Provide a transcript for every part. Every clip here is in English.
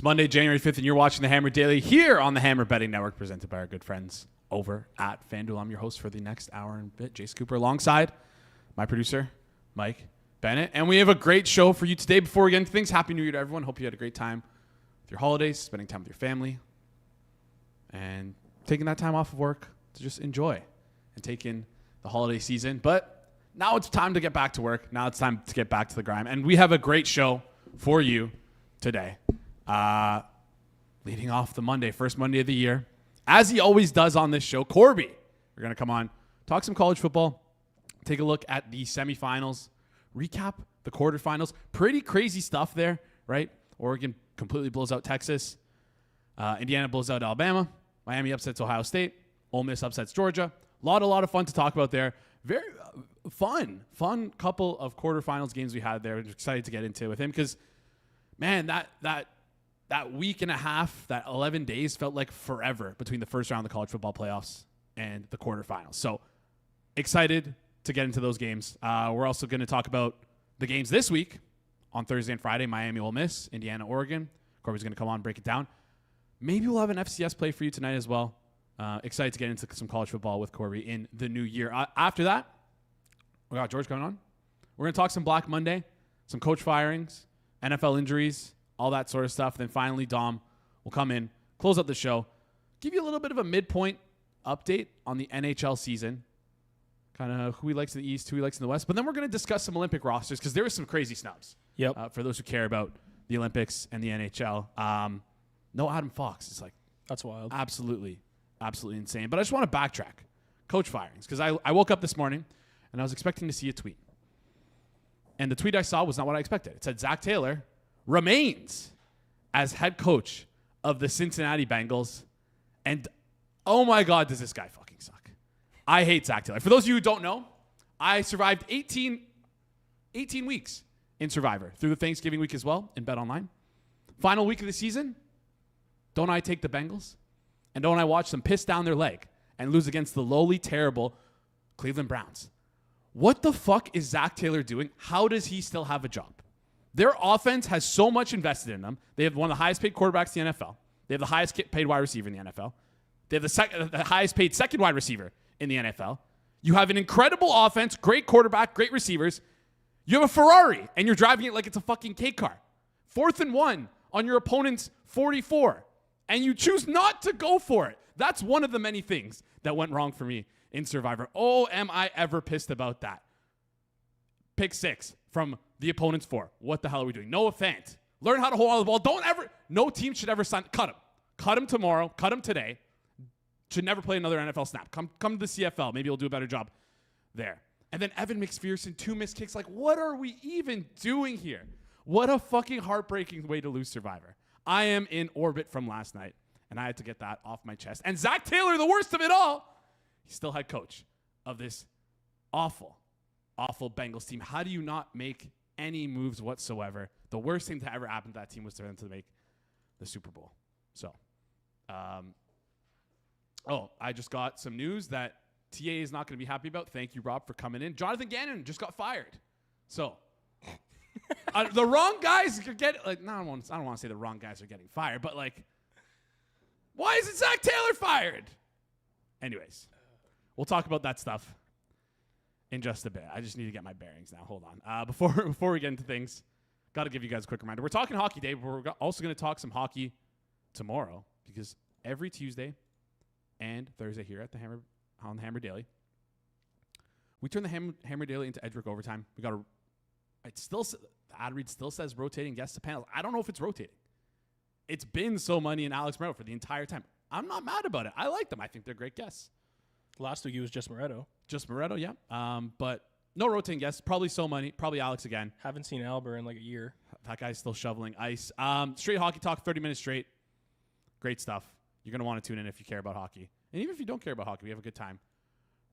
It's Monday, January 5th, and you're watching the Hammer Daily here on the Hammer Betting Network, presented by our good friends over at FanDuel. I'm your host for the next hour and a bit, Jace Cooper, alongside my producer, Mike Bennett. And we have a great show for you today. Before we get into things, Happy New Year to everyone. Hope you had a great time with your holidays, spending time with your family, and taking that time off of work to just enjoy and take in the holiday season. But now it's time to get back to work. Now it's time to get back to the grind. And we have a great show for you today. Leading off the Monday, first Monday of the year, as he always does on this show, Corbie. We're going to come on, talk some college football, take a look at the semifinals, recap the quarterfinals. Pretty crazy stuff there, right? Oregon completely blows out Texas. Indiana blows out Alabama. Miami upsets Ohio State. Ole Miss upsets Georgia. A lot of fun to talk about there. Very fun couple of quarterfinals games we had there. I'm excited to get into with him because, man, that week and a half, that 11 days felt like forever between the first round of the college football playoffs and the quarterfinals. So excited to get into those games. We're also going to talk about the games this week on Thursday and Friday, Miami, Ole Miss, Indiana, Oregon. Corbie's going to come on and break it down. Maybe we'll have an FCS play for you tonight as well. Excited to get into some college football with Corbie in the new year. After that, we got George coming on. We're going to talk some Black Monday, some coach firings, NFL injuries, all that sort of stuff. Then finally, Dom will come in, close up the show, give you a little bit of a midpoint update on the NHL season, kind of who he likes in the East, who he likes in the West. But then we're going to discuss some Olympic rosters because there were some crazy snubs. Yep. For those who care about the Olympics and the NHL. No Adam Fox. It's like that's wild. Absolutely insane. But I just want to backtrack. Coach firings. Because I woke up this morning and I was expecting to see a tweet. And the tweet I saw was not what I expected. It said Zach Taylor remains as head coach of the Cincinnati Bengals. And oh my God, does this guy fucking suck. I hate Zach Taylor. For those of you who don't know, I survived 18 weeks in Survivor through the Thanksgiving week as well in Bet Online. Final week of the season, don't I take the Bengals? And don't I watch them piss down their leg and lose against the lowly, terrible Cleveland Browns? What the fuck is Zach Taylor doing? How does he still have a job? Their offense has so much invested in them. They have one of the highest paid quarterbacks in the NFL. They have the highest paid wide receiver in the NFL. They have the highest paid second wide receiver in the NFL. You have an incredible offense, great quarterback, great receivers. You have a Ferrari, and you're driving it like it's a fucking K car. 4th and 1 on your opponent's 44, and you choose not to go for it. That's one of the many things that went wrong for me in Survivor. Oh, am I ever pissed about that. Pick 6 from the opponent's 4. What the hell are we doing? Noah Fant. Learn how to hold on to the ball. No team should ever sign. Cut him. Cut him tomorrow. Cut him today. Should never play another NFL snap. Come to the CFL. Maybe he'll do a better job there. And then Evan McPherson, 2 missed kicks. Like, what are we even doing here? What a fucking heartbreaking way to lose Survivor. I am in orbit from last night, and I had to get that off my chest. And Zach Taylor, the worst of it all, he's still head coach of this awful Bengals team. How do you not make any moves whatsoever? The worst thing to ever happen to that team was for them to make the Super Bowl. So, I just got some news that TA is not going to be happy about. Thank you, Rob, for coming in. Jonathan Gannon just got fired. So, the wrong guys are getting, I don't want to say the wrong guys are getting fired, but why isn't Zach Taylor fired? Anyways, we'll talk about that stuff in just a bit. I just need to get my bearings now. Hold on. Before we get into things, got to give you guys a quick reminder. We're talking hockey day, but we're also going to talk some hockey tomorrow because every Tuesday and Thursday here at the Hammer Daily, we turn the Hammer Daily into Edric Overtime. We got the ad read still says rotating guests to panels. I don't know if it's rotating. It's been so Money and Alex Moretto for the entire time. I'm not mad about it. I like them. I think they're great guests. Last week it was just Moretto. Just Moretto, yeah. But no rotating guests. Probably so Money. Probably Alex again. Haven't seen Albert in a year. That guy's still shoveling ice. Straight hockey talk, 30 minutes straight. Great stuff. You're going to want to tune in if you care about hockey. And even if you don't care about hockey, we have a good time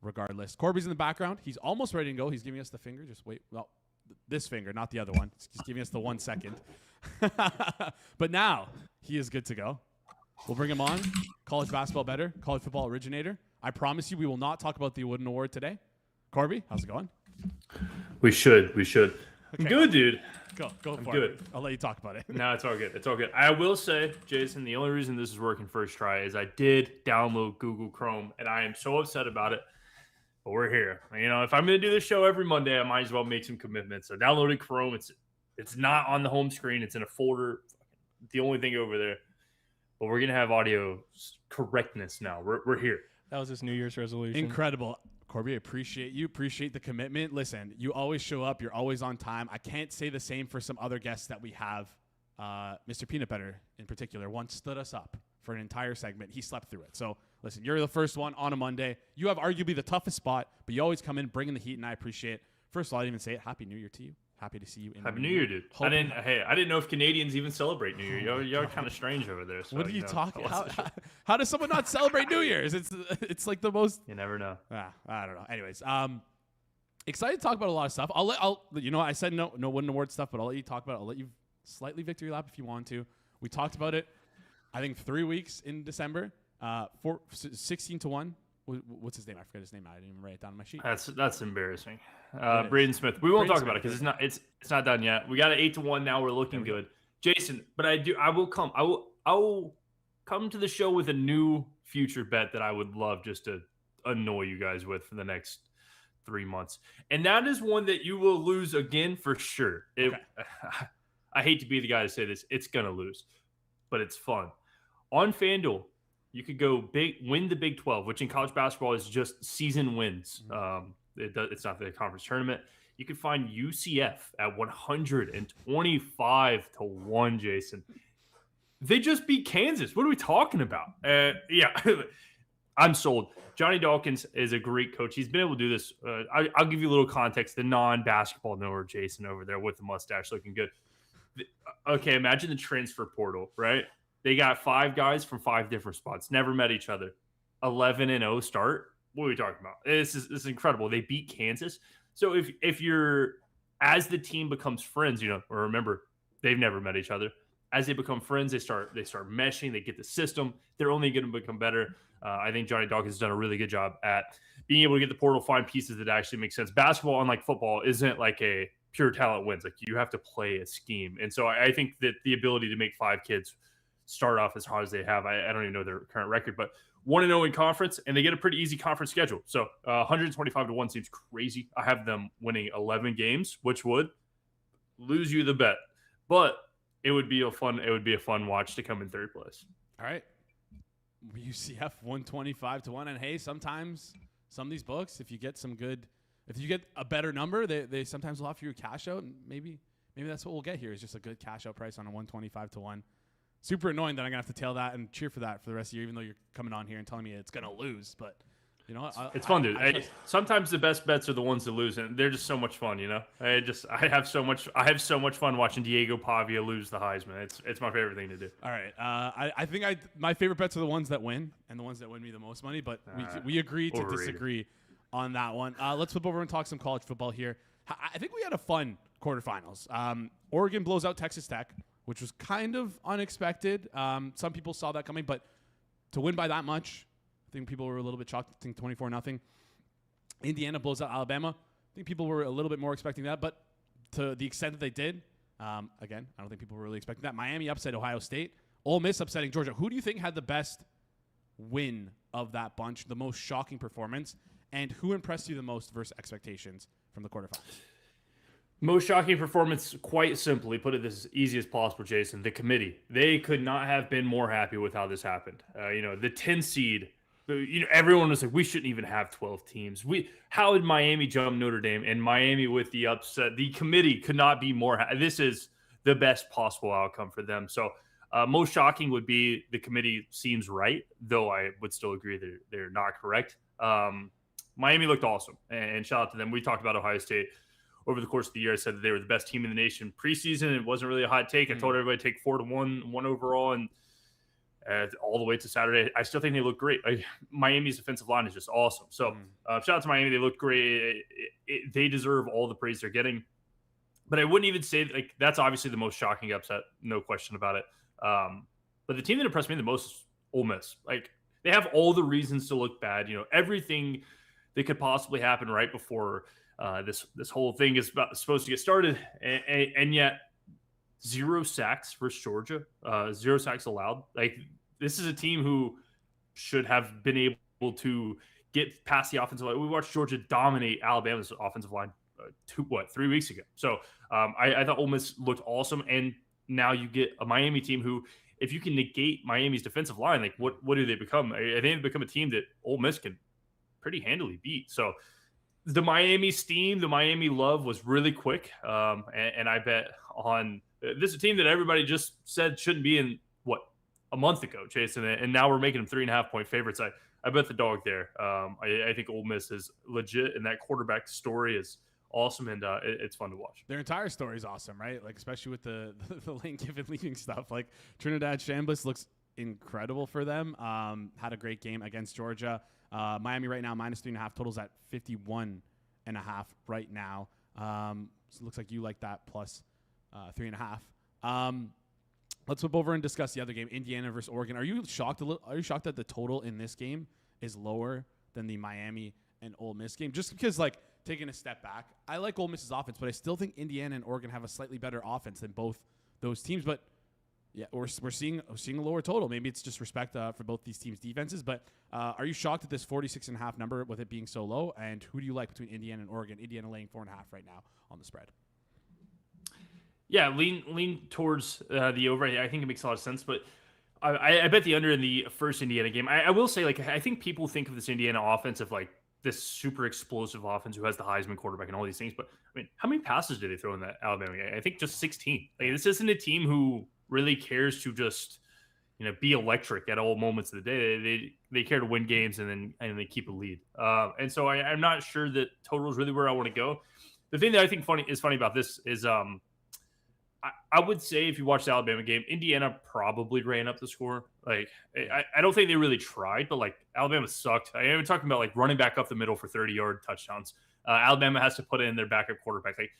regardless. Corbie's in the background. He's almost ready to go. He's giving us the finger. Just wait. Well, this finger, not the other one. He's giving us the 1 second. But now he is good to go. We'll bring him on. College basketball better. College football originator. I promise you we will not talk about the Wooden Award today. Corbie, how's it going? We should. Okay. Good, dude. Go I'm for good. it. I'll let you talk about it. No, it's all good. It's all good. I will say, Jason, the only reason this is working first try is I did download Google Chrome, and I am so upset about it. But we're here. If I'm going to do this show every Monday, I might as well make some commitments. I downloaded Chrome. It's not on the home screen. It's in a folder. The only thing over there. But we're going to have audio correctness now. We're here. That was his New Year's resolution. Incredible. Corbie, I appreciate you. Appreciate the commitment. Listen, you always show up. You're always on time. I can't say the same for some other guests that we have. Mr. Peanut Butter, in particular, once stood us up for an entire segment. He slept through it. So, listen, you're the first one on a Monday. You have arguably the toughest spot, but you always come in bringing the heat, and I appreciate it. First of all, I didn't even say it. Happy New Year to you. Happy to see you in Happy New Year, dude. I didn't know if Canadians even celebrate New Year. You're kind of strange over there. So, what are you talking about? How does someone not celebrate New Year's? It's like the most. You never know. I don't know. Anyways, excited to talk about a lot of stuff. I said no wooden award stuff, but I'll let you talk about it. I'll let you slightly victory lap if you want to. We talked about it, I think 3 weeks in December, 16-1. What's his name? I forgot his name. I didn't even write it down on my sheet. That's embarrassing. Braden Smith. We won't talk about it because it's not done yet. We got an 8-1 now. We're looking good, Jason. But I will come to the show with a new future bet that I would love just to annoy you guys with for the next 3 months, and that is one that you will lose again for sure. I hate to be the guy to say this. It's gonna lose, but it's fun. On FanDuel, you could go win the Big 12, which in college basketball is just season wins. It's not the conference tournament. You could find UCF at 125-1, Jason. They just beat Kansas. What are we talking about? Yeah, I'm sold. Johnny Dawkins is a great coach. He's been able to do this. I'll give you a little context. The non-basketball knower, Jason, over there with the mustache looking good. Okay, imagine the transfer portal, right? They got 5 guys from 5 different spots, never met each other. 11-0 start. What are we talking about? This is incredible. They beat Kansas. So if you're, as the team becomes friends, or remember, they've never met each other. As they become friends, they start meshing. They get the system. They're only going to become better. I think Johnny Dawkins has done a really good job at being able to get the portal, find pieces that actually make sense. Basketball, unlike football, isn't like a pure talent wins. Like you have to play a scheme. And so I think that the ability to make 5 kids start off as hard as they have, I don't even know their current record, but 1-0 in conference, and they get a pretty easy conference schedule. So 125-1 seems crazy. I have them winning 11 games, which would lose you the bet, but it would be a fun watch to come in 3rd place. All right, UCF 125-1, and hey, sometimes some of these books, if you get a better number, they sometimes will offer you a cash out, and maybe that's what we'll get here is just a good cash out price on a 125-1. Super annoying that I'm going to have to tail that and cheer for that for the rest of the year, even though you're coming on here and telling me it's going to lose. But, it's fun, dude. Sometimes the best bets are the ones that lose, and they're just so much fun, I have so much fun watching Diego Pavia lose the Heisman. It's my favorite thing to do. All right. I think my favorite bets are the ones that win and the ones that win me the most money, but we agreed to disagree on that one. Let's flip over and talk some college football here. I think we had a fun quarterfinals. Oregon blows out Texas Tech, which was kind of unexpected. Some people saw that coming, but to win by that much, I think people were a little bit shocked. I think 24-0. Indiana blows out Alabama. I think people were a little bit more expecting that, but to the extent that they did, again, I don't think people were really expecting that. Miami upset Ohio State. Ole Miss upsetting Georgia. Who do you think had the best win of that bunch, the most shocking performance, and who impressed you the most versus expectations from the quarterfinals? Most shocking performance, quite simply, put it as easy as possible, Jason. The committee. They could not have been more happy with how this happened. The 10 seed, everyone was like, we shouldn't even have 12 teams. How did Miami jump Notre Dame? And Miami with the upset. The committee could not be more this is the best possible outcome for them. So most shocking would be the committee seems right, though I would still agree that they're not correct. Miami looked awesome, and shout out to them. We talked about Ohio State over the course of the year. I said that they were the best team in the nation preseason. It wasn't really a hot take. I told everybody to take 4-1 overall, and all the way to Saturday. I still think they look great. Miami's defensive line is just awesome. So shout out to Miami. They look great. They deserve all the praise they're getting. But I wouldn't even say that's obviously the most shocking upset, no question about it. But the team that impressed me the most is Ole Miss. They have all the reasons to look bad. Everything that could possibly happen right before this whole thing is supposed to get started, and yet 0 sacks versus Georgia, 0 sacks allowed. Like, this is a team who should have been able to get past the offensive line. We watched Georgia dominate Alabama's offensive line 3 weeks ago. So I thought Ole Miss looked awesome, and now you get a Miami team who, if you can negate Miami's defensive line, like what do they become? I think they become a team that Ole Miss can pretty handily beat. So the Miami steam, the Miami love was really quick, and I bet on this is a team that everybody just said shouldn't be in a month ago, Jason, and now we're making them 3.5-point favorites. I bet the dog there. I think Ole Miss is legit, and that quarterback story is awesome, and it's fun to watch. Their entire story is awesome, right? Like, especially with the Lane Kiffin leaving stuff. Like, Trinidad Chambliss looks incredible for them. Had a great game against Georgia. Miami right now -3.5, totals at 51.5 right now. So it looks like you like that plus 3.5. Let's flip over and discuss the other game, Indiana versus Oregon. Are you shocked that the total in this game is lower than the Miami and Ole Miss game? Just because, like, taking a step back, I like Ole Miss's offense, but I still think Indiana and Oregon have a slightly better offense than both those teams. But yeah, we're seeing a lower total. Maybe it's just respect for both these teams' defenses. But are you shocked at this 46.5 number with it being so low? And who do you like between Indiana and Oregon? Indiana laying 4.5 right now on the spread. Yeah, lean towards the over. I think it makes a lot of sense, but I bet the under in the first Indiana game. I will say, like, I think people think of this Indiana offense of like this super explosive offense who has the Heisman quarterback and all these things. But I mean, how many passes did they throw in that Alabama game? I think just 16. Like, this isn't a team who really cares to just, be electric at all moments of the day. They care to win games and they keep a lead. And so I'm not sure that total is really where I want to go. The thing that I think is funny about this is I would say if you watch the Alabama game, Indiana probably ran up the score. Like, I don't think they really tried, but like Alabama sucked. I am talking about like running back up the middle for 30-yard touchdowns. Alabama has to put in their backup quarterback. Like,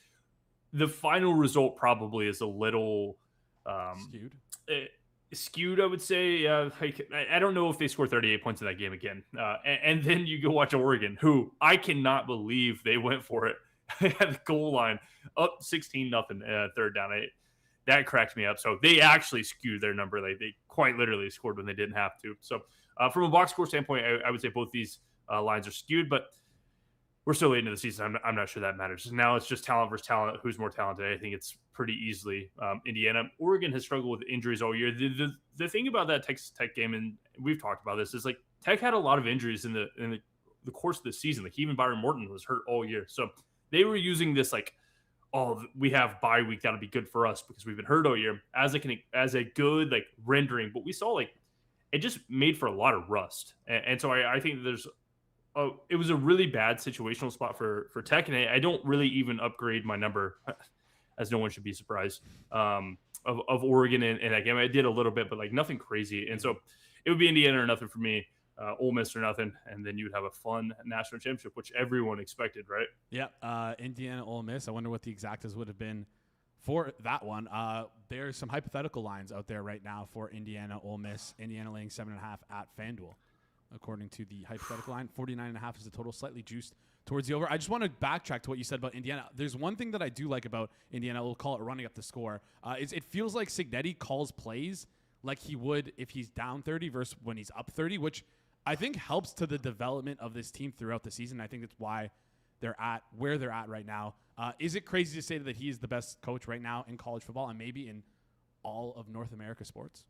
the final result probably is a little skewed, I would say. I don't know if they score 38 points in that game again. And then you go watch Oregon, who I cannot believe they went for it at the goal line, up 16-0, third down. That cracked me up. So they actually skewed their number. Like, they quite literally scored when they didn't have to. So from a box score standpoint, I would say both these lines are skewed, but we're still late into the season. I'm not sure that matters. Now it's just talent versus talent. Who's more talented? I think it's pretty easily Indiana. Oregon has struggled with injuries all year. The thing about that Texas Tech game, and we've talked about this, is like Tech had a lot of injuries in the course of the season. Like, even Byron Morton was hurt all year. So they were using this like, oh, we have bye week, that'll be good for us because we've been hurt all year, as a good like rendering. But we saw like it just made for a lot of rust, and so I think it was a really bad situational spot for Tech, and I don't really even upgrade my number, as no one should be surprised, of Oregon in that game. I did a little bit, but like nothing crazy, and so it would be Indiana or nothing for me. Ole Miss or nothing, and then you would have a fun national championship, which everyone expected, right? Yeah, Indiana, Ole Miss. I wonder what the exactas would have been for that one. There's some hypothetical lines out there right now for Indiana, Ole Miss. Indiana laying 7.5 at FanDuel, according to the hypothetical line. 49.5 is the total, slightly juiced towards the over. I just want to backtrack to what you said about Indiana. There's one thing that I do like about Indiana. We'll call it running up the score. It feels like Cignetti calls plays like he would if he's down 30 versus when he's up 30, which I think helps to the development of this team throughout the season. I think that's why they're at where they're at right now. Is it crazy to say that he is the best coach right now in college football and maybe in all of North America sports?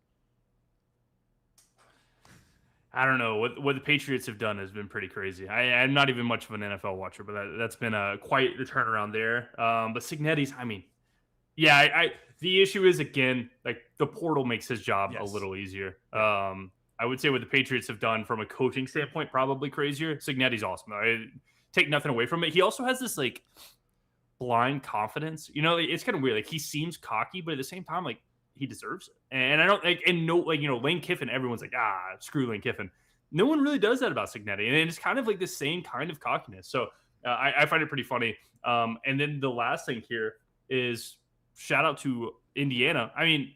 I don't know. What the Patriots have done has been pretty crazy. I'm not even much of an NFL watcher, but that's been quite the turnaround there. But Cignetti's, I mean, yeah, the issue is, again, like the portal makes his job a little easier. I would say what the Patriots have done from a coaching standpoint, probably crazier. Cignetti's awesome. I take nothing away from it. He also has this like blind confidence. It's kind of weird. Like, he seems cocky, but at the same time, like, he deserves it. And I don't like, and no, like, Lane Kiffin, everyone's like, screw Lane Kiffin. No one really does that about Cignetti. And it's kind of like the same kind of cockiness. So I find it pretty funny. And then the last thing here is shout out to Indiana. I mean,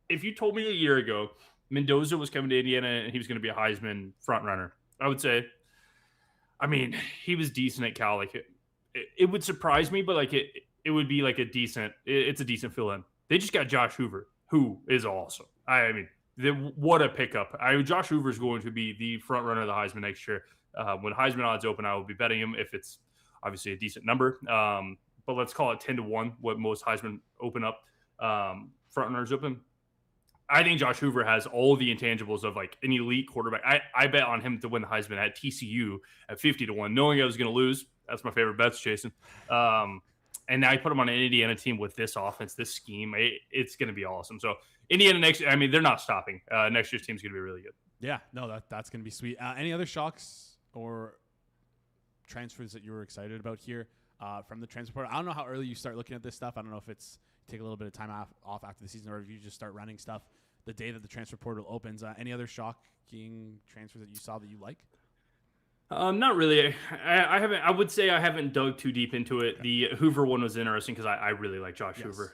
if you told me a year ago Mendoza was coming to Indiana and he was going to be a Heisman front runner, I would say, I mean, he was decent at Cal. Like, it would surprise me, but like it would be like it's a decent fill-in. They just got Josh Hoover, who is awesome. I mean, what a pickup. Josh Hoover is going to be the front runner of the Heisman next year. When Heisman odds open, I will be betting him if it's obviously a decent number. But let's call it 10-1, what most Heisman open up front runners open. I think Josh Hoover has all the intangibles of like an elite quarterback. I bet on him to win the Heisman at TCU at 50-1, knowing I was going to lose. That's my favorite bets, Jason. And now you put him on an Indiana team with this offense, this scheme. It's going to be awesome. So Indiana next year, I mean, they're not stopping. Next year's team's going to be really good. Yeah, no, that's going to be sweet. Any other shocks or transfers that you were excited about here from the transfer portal? I don't know how early you start looking at this stuff. I don't know if it's take a little bit of time off after the season, or if you just start running stuff the day that the transfer portal opens. Any other shocking transfers that you saw that you like? Not really. I haven't. I would say I haven't dug too deep into it. Okay. The Hoover one was interesting because I really like Josh Hoover.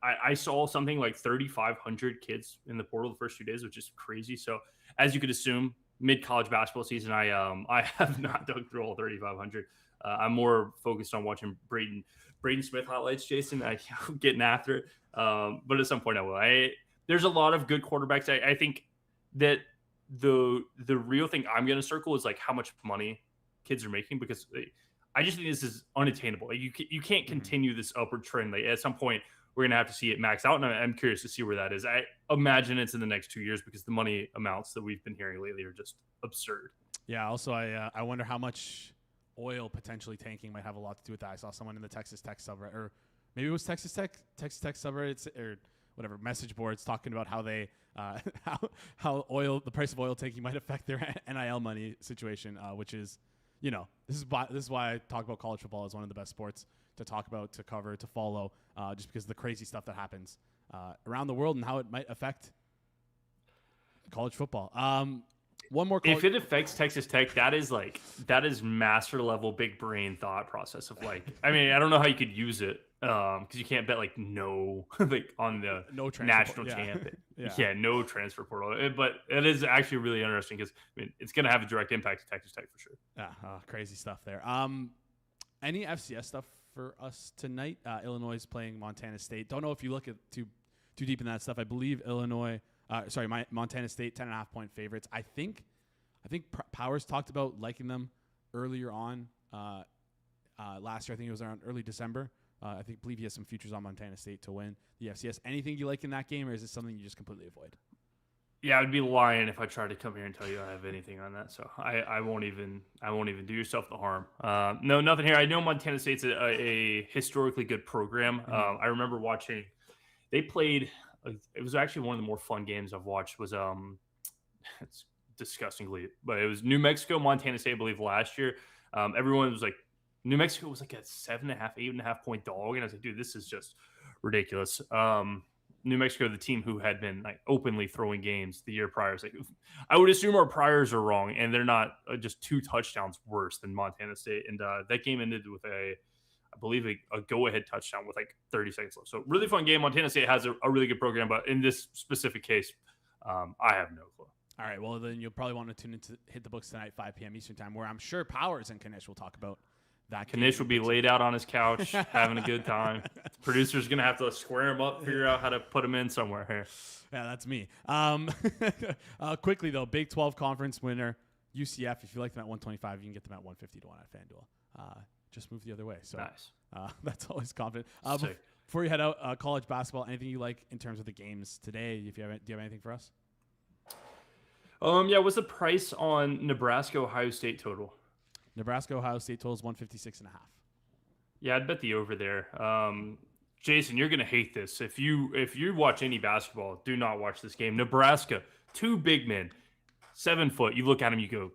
I saw something like 3,500 kids in the portal the first 2 days, which is crazy. So as you could assume, mid-college basketball season, I have not dug through all 3,500. I'm more focused on watching Braden Smith highlights, Jason. I'm getting after it. But at some point I will. There's a lot of good quarterbacks. I think that the real thing I'm going to circle is like how much money kids are making, because I just think this is unattainable. Like you can't continue this upward trend. Like at some point we're going to have to see it max out, and I'm curious to see where that is. I imagine it's in the next 2 years because the money amounts that we've been hearing lately are just absurd. Yeah. Also, I wonder how much oil potentially tanking might have a lot to do with that. I saw someone in the Texas Tech subreddit, or maybe it was Texas Tech subreddits or whatever message boards, talking about how they how the price of oil tanking might affect their NIL money situation, which is, this is why I talk about college football as one of the best sports to talk about, to cover, to follow, just because of the crazy stuff that happens around the world and how it might affect college football. One more. If it affects Texas Tech, that is master level big brain thought process of like, I mean, I don't know how you could use it because you can't bet like on the national champion. No transfer portal. But it is actually really interesting because it's going to have a direct impact to Texas Tech for sure. Yeah, crazy stuff there. Any FCS stuff for us tonight? Illinois is playing Montana State. Don't know if you look at too deep in that stuff. I believe Montana State 10.5-point favorites. I think Powers talked about liking them earlier on last year. I think it was around early December. I believe he has some futures on Montana State to win the FCS. Anything you like in that game, or is this something you just completely avoid? Yeah, I'd be lying if I tried to come here and tell you I have anything on that. So I won't even do yourself the harm. No, nothing here. I know Montana State's a historically good program. Mm-hmm. I remember watching. They played. It was actually one of the more fun games I've watched. Was it's disgustingly, but it was New Mexico, Montana State, I believe, last year. Everyone was like, New Mexico was like a 7.5, 8.5 point dog, and I was like, dude, this is just ridiculous. New Mexico, the team who had been like openly throwing games the year prior, like, I would assume our priors are wrong, and they're not just 2 touchdowns worse than Montana State. And that game ended with I believe a go-ahead touchdown with like 30 seconds left. So really fun game. Montana State has a really good program, but in this specific case, I have no clue. All right, well, then you'll probably want to tune into Hit the Books tonight, 5 p.m. Eastern time, where I'm sure Powers and Kanish will talk about that. Kanish will be laid out on his couch, having a good time. Producer's going to have to square him up, figure out how to put him in somewhere here. Yeah, that's me. Quickly, though, Big 12 conference winner, UCF. If you like them at 125, you can get them at 150 to 1 at FanDuel. Just move the other way. So nice. That's always confident. Before you head out, college basketball, anything you like in terms of the games today? Do you have anything for us? What's the price on Nebraska Ohio State total? Nebraska Ohio State total is 156.5. Yeah, I'd bet the over there. Jason, you're gonna hate this. If you watch any basketball, do not watch this game. Nebraska, 2 big men, 7 foot. You look at them, you go,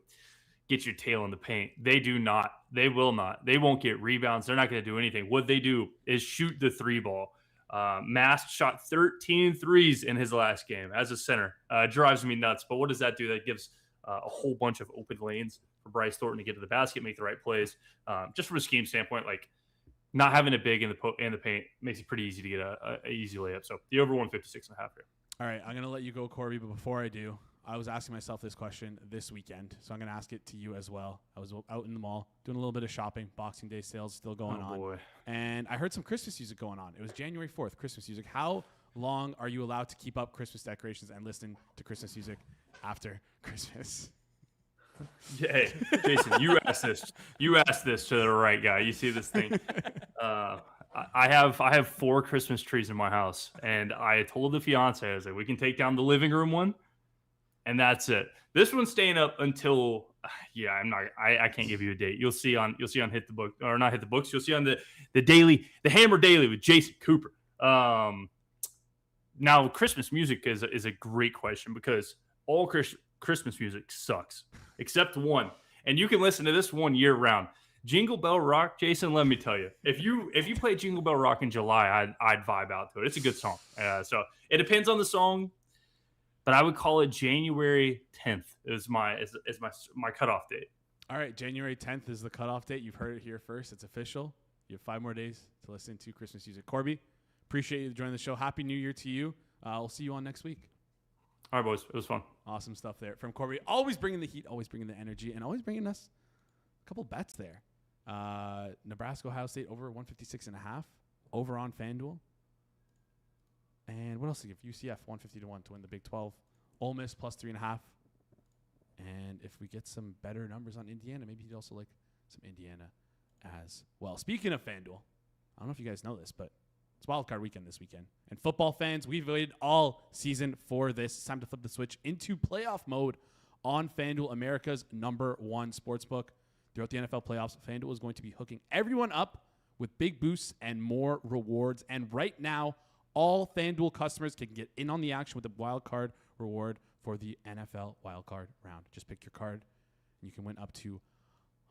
get your tail in the paint. They do not. They will not. They won't get rebounds. They're not going to do anything. What they do is shoot the 3 ball. Mast shot 13 threes in his last game as a center. Drives me nuts. But what does that do? That gives a whole bunch of open lanes for Bryce Thornton to get to the basket, make the right plays. Just from a scheme standpoint, like not having a big in the paint makes it pretty easy to get a easy layup. So the over 156.5 here. All right, I'm going to let you go, Corbie. But before I do, I was asking myself this question this weekend, so I'm going to ask it to you as well. I was out in the mall doing a little bit of shopping. Boxing Day sales still going on. Boy. And I heard some Christmas music going on. It was January 4th, Christmas music. How long are you allowed to keep up Christmas decorations and listen to Christmas music after Christmas? Yeah, Jason, you asked this. You asked this to the right guy. You see this thing. I have 4 Christmas trees in my house, and I told the fiance, I was like, we can take down the living room one, and that's it. This one's staying up until I can't give you a date. You'll see on Hit the Book, or not Hit the Books. You'll see on the Hammer Daily with Jason Cooper. Now Christmas music is a great question because all Christmas music sucks except one, and you can listen to this one year round. Jingle Bell Rock, Jason, let me tell you, if you play Jingle Bell Rock in July, I'd vibe out to it. It's a good song. So it depends on the song, but I would call it January 10th is my cutoff date. All right, January 10th is the cutoff date. You've heard it here first. It's official. You have 5 more days to listen to Christmas music. Corbie, appreciate you joining the show. Happy New Year to you. We'll see you on next week. All right, boys. It was fun. Awesome stuff there from Corbie. Always bringing the heat, always bringing the energy, and always bringing us a couple bets there. Nebraska, Ohio State over 156.5 over on FanDuel. And what else? UCF 150-1 to win the Big 12. Ole Miss plus 3.5. And if we get some better numbers on Indiana, maybe he'd also like some Indiana as well. Speaking of FanDuel, I don't know if you guys know this, but it's wildcard weekend this weekend. And football fans, we've waited all season for this. It's time to flip the switch into playoff mode on FanDuel, America's #1 sportsbook. Throughout the NFL playoffs, FanDuel is going to be hooking everyone up with big boosts and more rewards. And right now, all FanDuel customers can get in on the action with a wild card reward for the NFL wild card round. Just pick your card, and you can win up to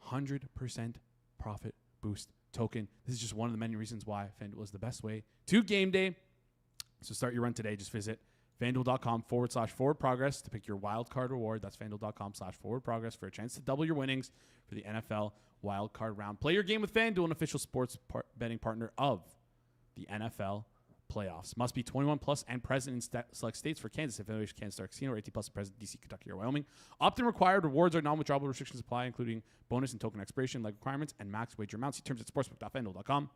100% profit boost token. This is just one of the many reasons why FanDuel is the best way to game day. So start your run today. Just visit FanDuel.com/forward-progress to pick your wild card reward. That's FanDuel.com/forward-progress for a chance to double your winnings for the NFL wild card round. Play your game with FanDuel, an official sports betting partner of the NFL playoffs. Must be 21 plus and present in select states. For Kansas, affiliation Kansas Star Casino, or 18 plus and present DC, Kentucky, or Wyoming. Opt-in required. Rewards are non-withdrawable. Restrictions apply, including bonus and token expiration, like requirements, and max wager amounts. See terms at sportsbook.fanduel.com.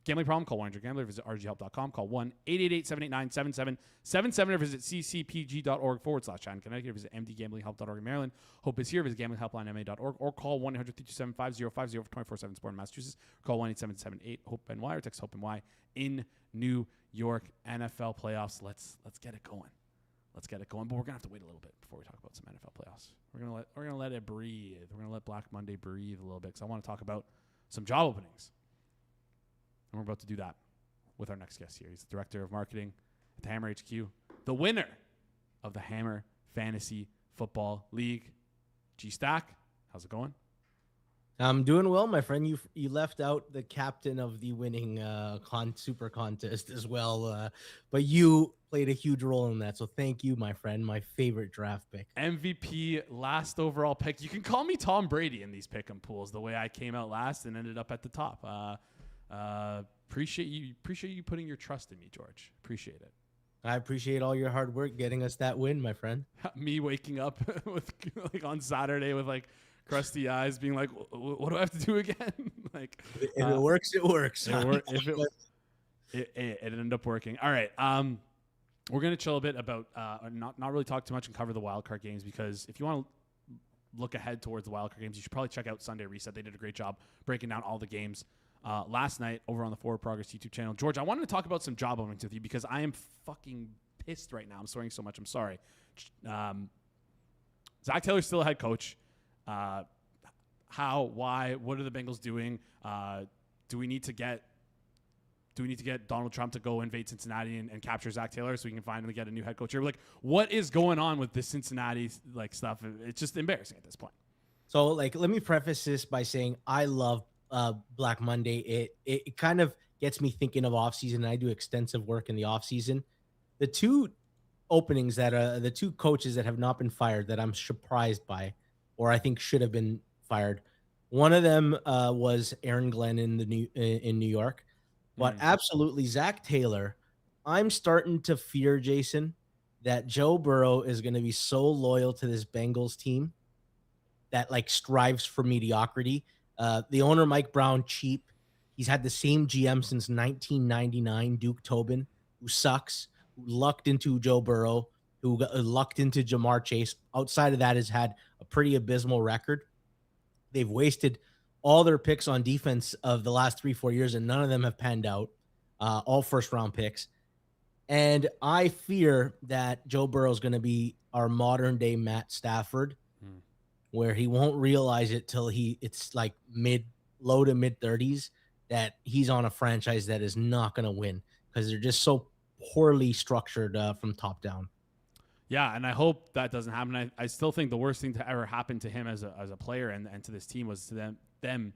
Gambling problem? Call 1-800-GAMBLER. Visit rghelp.com. Call 1-888-789-7777 or visit ccpg.org/chat in Connecticut. Visit mdgamblinghelp.org in Maryland. Hope is here. Visit gamblinghelplinema.org or call 1-800-327-5050 for 24/7 support in Massachusetts. Call 1-877-8-HOPE-NY or text HOPE-NY in New York. NFL playoffs. Let's get it going. Let's get it going. But we're gonna have to wait a little bit before we talk about some NFL playoffs. We're gonna let it breathe. We're gonna let Black Monday breathe a little bit because I want to talk about some job openings. And we're about to do that with our next guest here. He's the director of marketing at the Hammer HQ, the winner of the Hammer Fantasy Football League. G-Stack, how's it going? I'm doing well, my friend. You left out the captain of the winning super contest as well, but you played a huge role in that. So thank you, my friend. My favorite draft pick, MVP, last overall pick. You can call me Tom Brady in these pick'em pools. The way I came out last and ended up at the top. Appreciate you putting your trust in me, George. Appreciate it. I appreciate all your hard work getting us that win, my friend. Me waking up with like on Saturday with like crusty eyes, being like, "What do I have to do again?" Like, if it works, it works. It ended up working. All right. We're gonna chill a bit about not really talk too much and cover the wildcard games, because if you want to look ahead towards the wildcard games, you should probably check out Sunday Reset. They did a great job breaking down all the games last night over on the Forward Progress YouTube channel. George, I wanted to talk about some job openings with you because I am fucking pissed right now. I'm swearing so much. I'm sorry. Zach Taylor's still a head coach. How? Why? What are the Bengals doing? Do we need to get Donald Trump to go invade Cincinnati and capture Zach Taylor so we can finally get a new head coach here? Like, what is going on with this Cincinnati like stuff? It's just embarrassing at this point. So, like, let me preface this by saying I love Black Monday. It kind of gets me thinking of offseason. I do extensive work in the offseason. The two openings that are the two coaches that have not been fired that I'm surprised by, or I think should have been fired. One of them was Aaron Glenn in New York, but absolutely Zach Taylor. I'm starting to fear, Jason, that Joe Burrow is going to be so loyal to this Bengals team that like strives for mediocrity. The owner, Mike Brown, cheap. He's had the same GM since 1999, Duke Tobin, who sucks, who lucked into Joe Burrow, who lucked into Jamar Chase. Outside of that, has had a pretty abysmal record. They've wasted all their picks on defense of the last 3-4 years, and none of them have panned out. All first-round picks. And I fear that Joe Burrow is going to be our modern-day Matt Stafford, where he won't realize it till it's like low to mid-30s, that he's on a franchise that is not going to win because they're just so poorly structured from top down. Yeah, and I hope that doesn't happen. I still think the worst thing to ever happen to him as a player and to this team was to them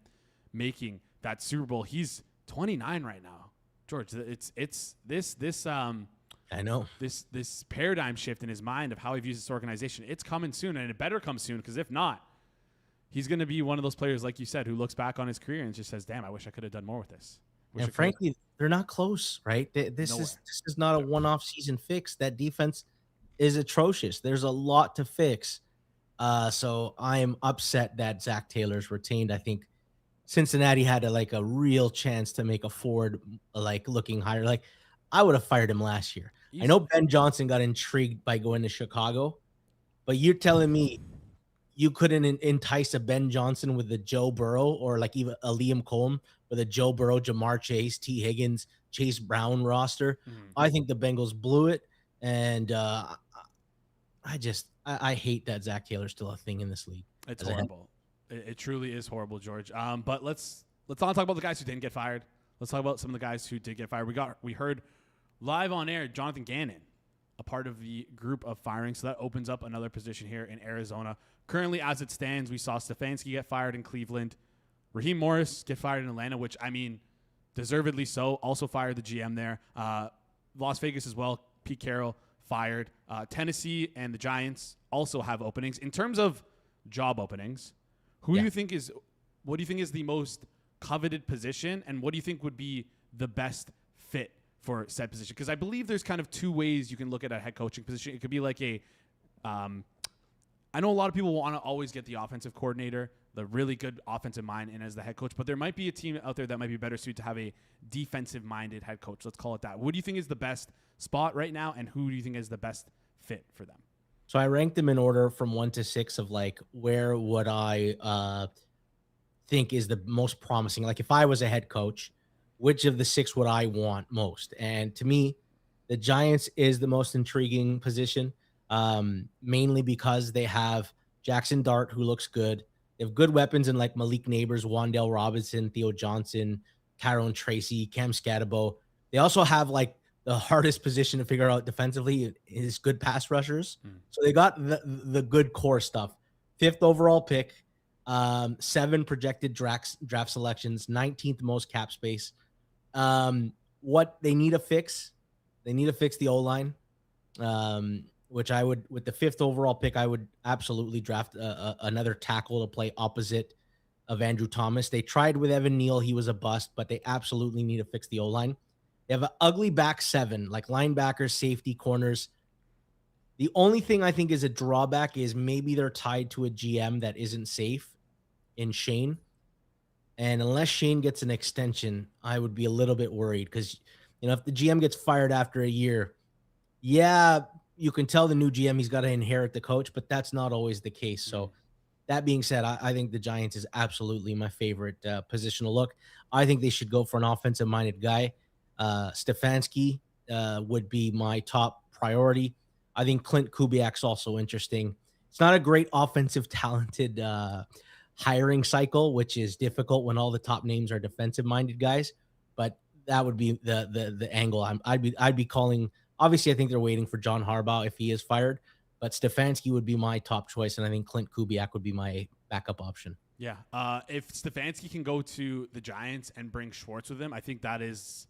making that Super Bowl. He's 29 right now, George. It's this I know this paradigm shift in his mind of how he views this organization. It's coming soon, and it better come soon, because if not, he's going to be one of those players, like you said, who looks back on his career and just says, "Damn, I wish I could have done more with this." And frankly, they're not close, right? This is not a one-off season fix. That defense is atrocious. There's a lot to fix. So I am upset that Zach Taylor's retained. I think Cincinnati had a real chance to make a forward looking higher. Like, I would have fired him last year. I know Ben Johnson got intrigued by going to Chicago, but you're telling me you couldn't entice a Ben Johnson with a Joe Burrow, or like even a Liam Cohen with a Joe Burrow, Jamar Chase, T. Higgins, Chase Brown roster. I think the Bengals blew it. And I hate that Zach Taylor's still a thing in this league. It's horrible. It truly is horrible, George. But let's not talk about the guys who didn't get fired. Let's talk about some of the guys who did get fired. We heard live on air Jonathan Gannon, a part of the group of firing. So that opens up another position here in Arizona. Currently, as it stands, we saw Stefanski get fired in Cleveland, Raheem Morris get fired in Atlanta, which, I mean, deservedly so. Also fired the GM there. Las Vegas as well. Pete Carroll fired. Tennessee and the Giants also have openings. In terms of job openings, what do you think is the most coveted position, and what do you think would be the best fit for said position? Because I believe there's kind of two ways you can look at a head coaching position. It could be like I know a lot of people want to always get the offensive coordinator, the really good offensive mind, in as the head coach, but there might be a team out there that might be better suited to have a defensive-minded head coach. Let's call it that. What do you think is the best spot right now, and who do you think is the best fit for them? So I ranked them in order from 1 to 6 of like where would I think is the most promising. Like, if I was a head coach, which of the 6 would I want most? And to me, the Giants is the most intriguing position, mainly because they have Jackson Dart, who looks good. They have good weapons in like Malik Neighbors, Wan'Dale Robinson, Theo Johnson, Tyrone Tracy, Cam Scatabo. They also have like the hardest position to figure out defensively is good pass rushers. So they got the good core stuff. 5th overall pick, 7 projected draft selections, 19th most cap space. What they need to fix, the O-line, which I would, with the 5th overall pick, I would absolutely draft another tackle to play opposite of Andrew Thomas. They tried with Evan Neal. He was a bust, but they absolutely need to fix the O-line. They have an ugly back 7, like linebackers, safety, corners. The only thing I think is a drawback is maybe they're tied to a GM that isn't safe in Shane. And unless Shane gets an extension, I would be a little bit worried because, if the GM gets fired after a year, yeah, you can tell the new GM he's got to inherit the coach, but that's not always the case. So that being said, I think the Giants is absolutely my favorite position to look. I think they should go for an offensive-minded guy. Stefanski would be my top priority. I think Clint Kubiak's also interesting. It's not a great offensive talented hiring cycle, which is difficult when all the top names are defensive-minded guys, but that would be the angle I'd be calling. Obviously, I think they're waiting for John Harbaugh if he is fired, but Stefanski would be my top choice, and I think Clint Kubiak would be my backup option. Yeah. If Stefanski can go to the Giants and bring Schwartz with him, I think that is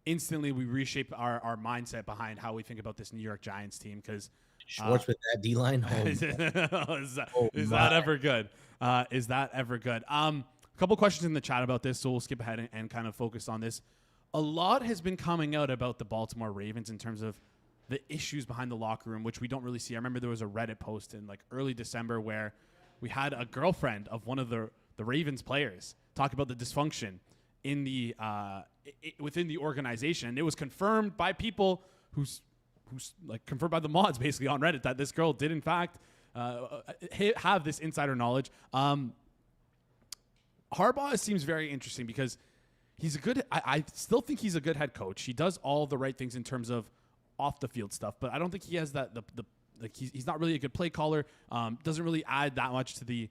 instantly we reshape our mindset behind how we think about this New York Giants team, because Schwartz with that D-line. Is that ever good? Is that ever good? A couple questions in the chat about this, so we'll skip ahead and kind of focus on this. A lot has been coming out about the Baltimore Ravens in terms of the issues behind the locker room, which we don't really see. I remember there was a Reddit post in like early December where we had a girlfriend of one of the Ravens players talk about the dysfunction in the within the organization. And it was confirmed by people who's like confirmed by the mods basically on Reddit that this girl did in fact have this insider knowledge. Harbaugh seems very interesting because he's a good. I still think he's a good head coach. He does all the right things in terms of off the field stuff, but I don't think he has that like he's not really a good play caller. Doesn't really add that much to the.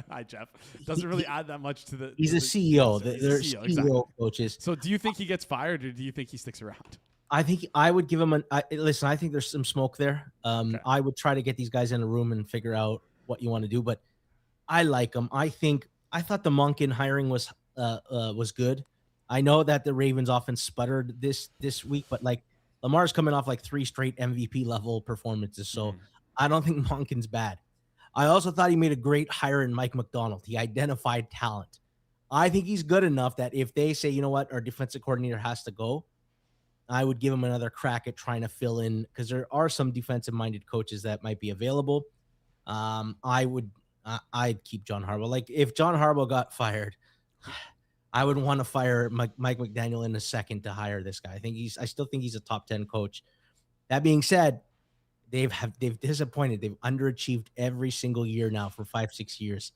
Hi Jeff. Doesn't really add that much to the. He's a CEO. They're CEO, CEO exactly. coaches. So do you think he gets fired or do you think he sticks around? I think I would give him listen. I think there's some smoke there. Okay. I would try to get these guys in a room and figure out what you want to do. But I like him. I thought the Monken hiring was good. I know that the Ravens offense sputtered this week, but like Lamar's coming off like 3 straight MVP level performances, so I don't think Monken's bad. I also thought he made a great hire in Mike McDonald. He identified talent. I think he's good enough that if they say, you know what, our defensive coordinator has to go, I would give him another crack at trying to fill in because there are some defensive-minded coaches that might be available. I'd keep John Harbaugh. Like if John Harbaugh got fired, I would want to fire Mike McDaniel in a second to hire this guy. I still think he's a top 10 coach. That being said, they've disappointed. They've underachieved every single year now for 5-6 years.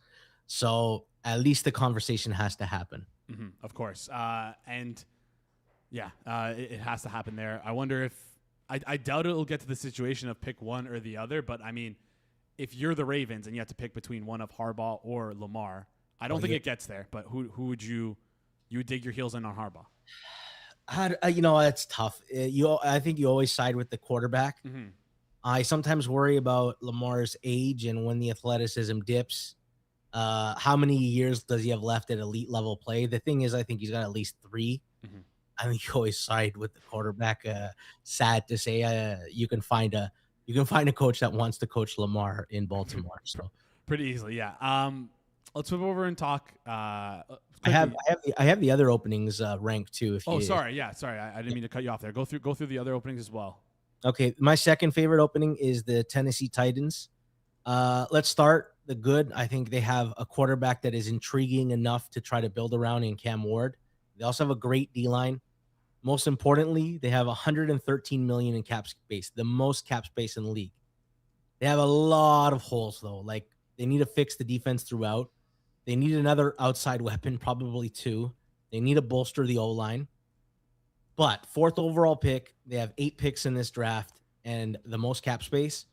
So at least the conversation has to happen. Mm-hmm, of course. It has to happen there. I wonder if I doubt it'll get to the situation of pick one or the other. But I mean, if you're the Ravens and you have to pick between one of Harbaugh or Lamar, I don't think it gets there. But who would you would dig your heels in on Harbaugh? It's tough. I think you always side with the quarterback. Mm-hmm. I sometimes worry about Lamar's age and when the athleticism dips. How many years does he have left at elite level play? The thing is, I think he's got at least 3. Mm-hmm. I think you always side with the quarterback. Sad to say, you can find a coach that wants to coach Lamar in Baltimore. So pretty easily, yeah. Let's move over and talk. I have the other openings ranked too. Sorry. I didn't mean to cut you off there. Go through the other openings as well. Okay, my second favorite opening is the Tennessee Titans. Let's start the good. I think they have a quarterback that is intriguing enough to try to build around in Cam Ward. They also have a great D-line. Most importantly, they have $113 million in cap space, the most cap space in the league. They have a lot of holes though. Like they need to fix the defense throughout. They need another outside weapon, probably 2. They need to bolster the O-line. But 4th overall pick, they have 8 picks in this draft and the most cap space.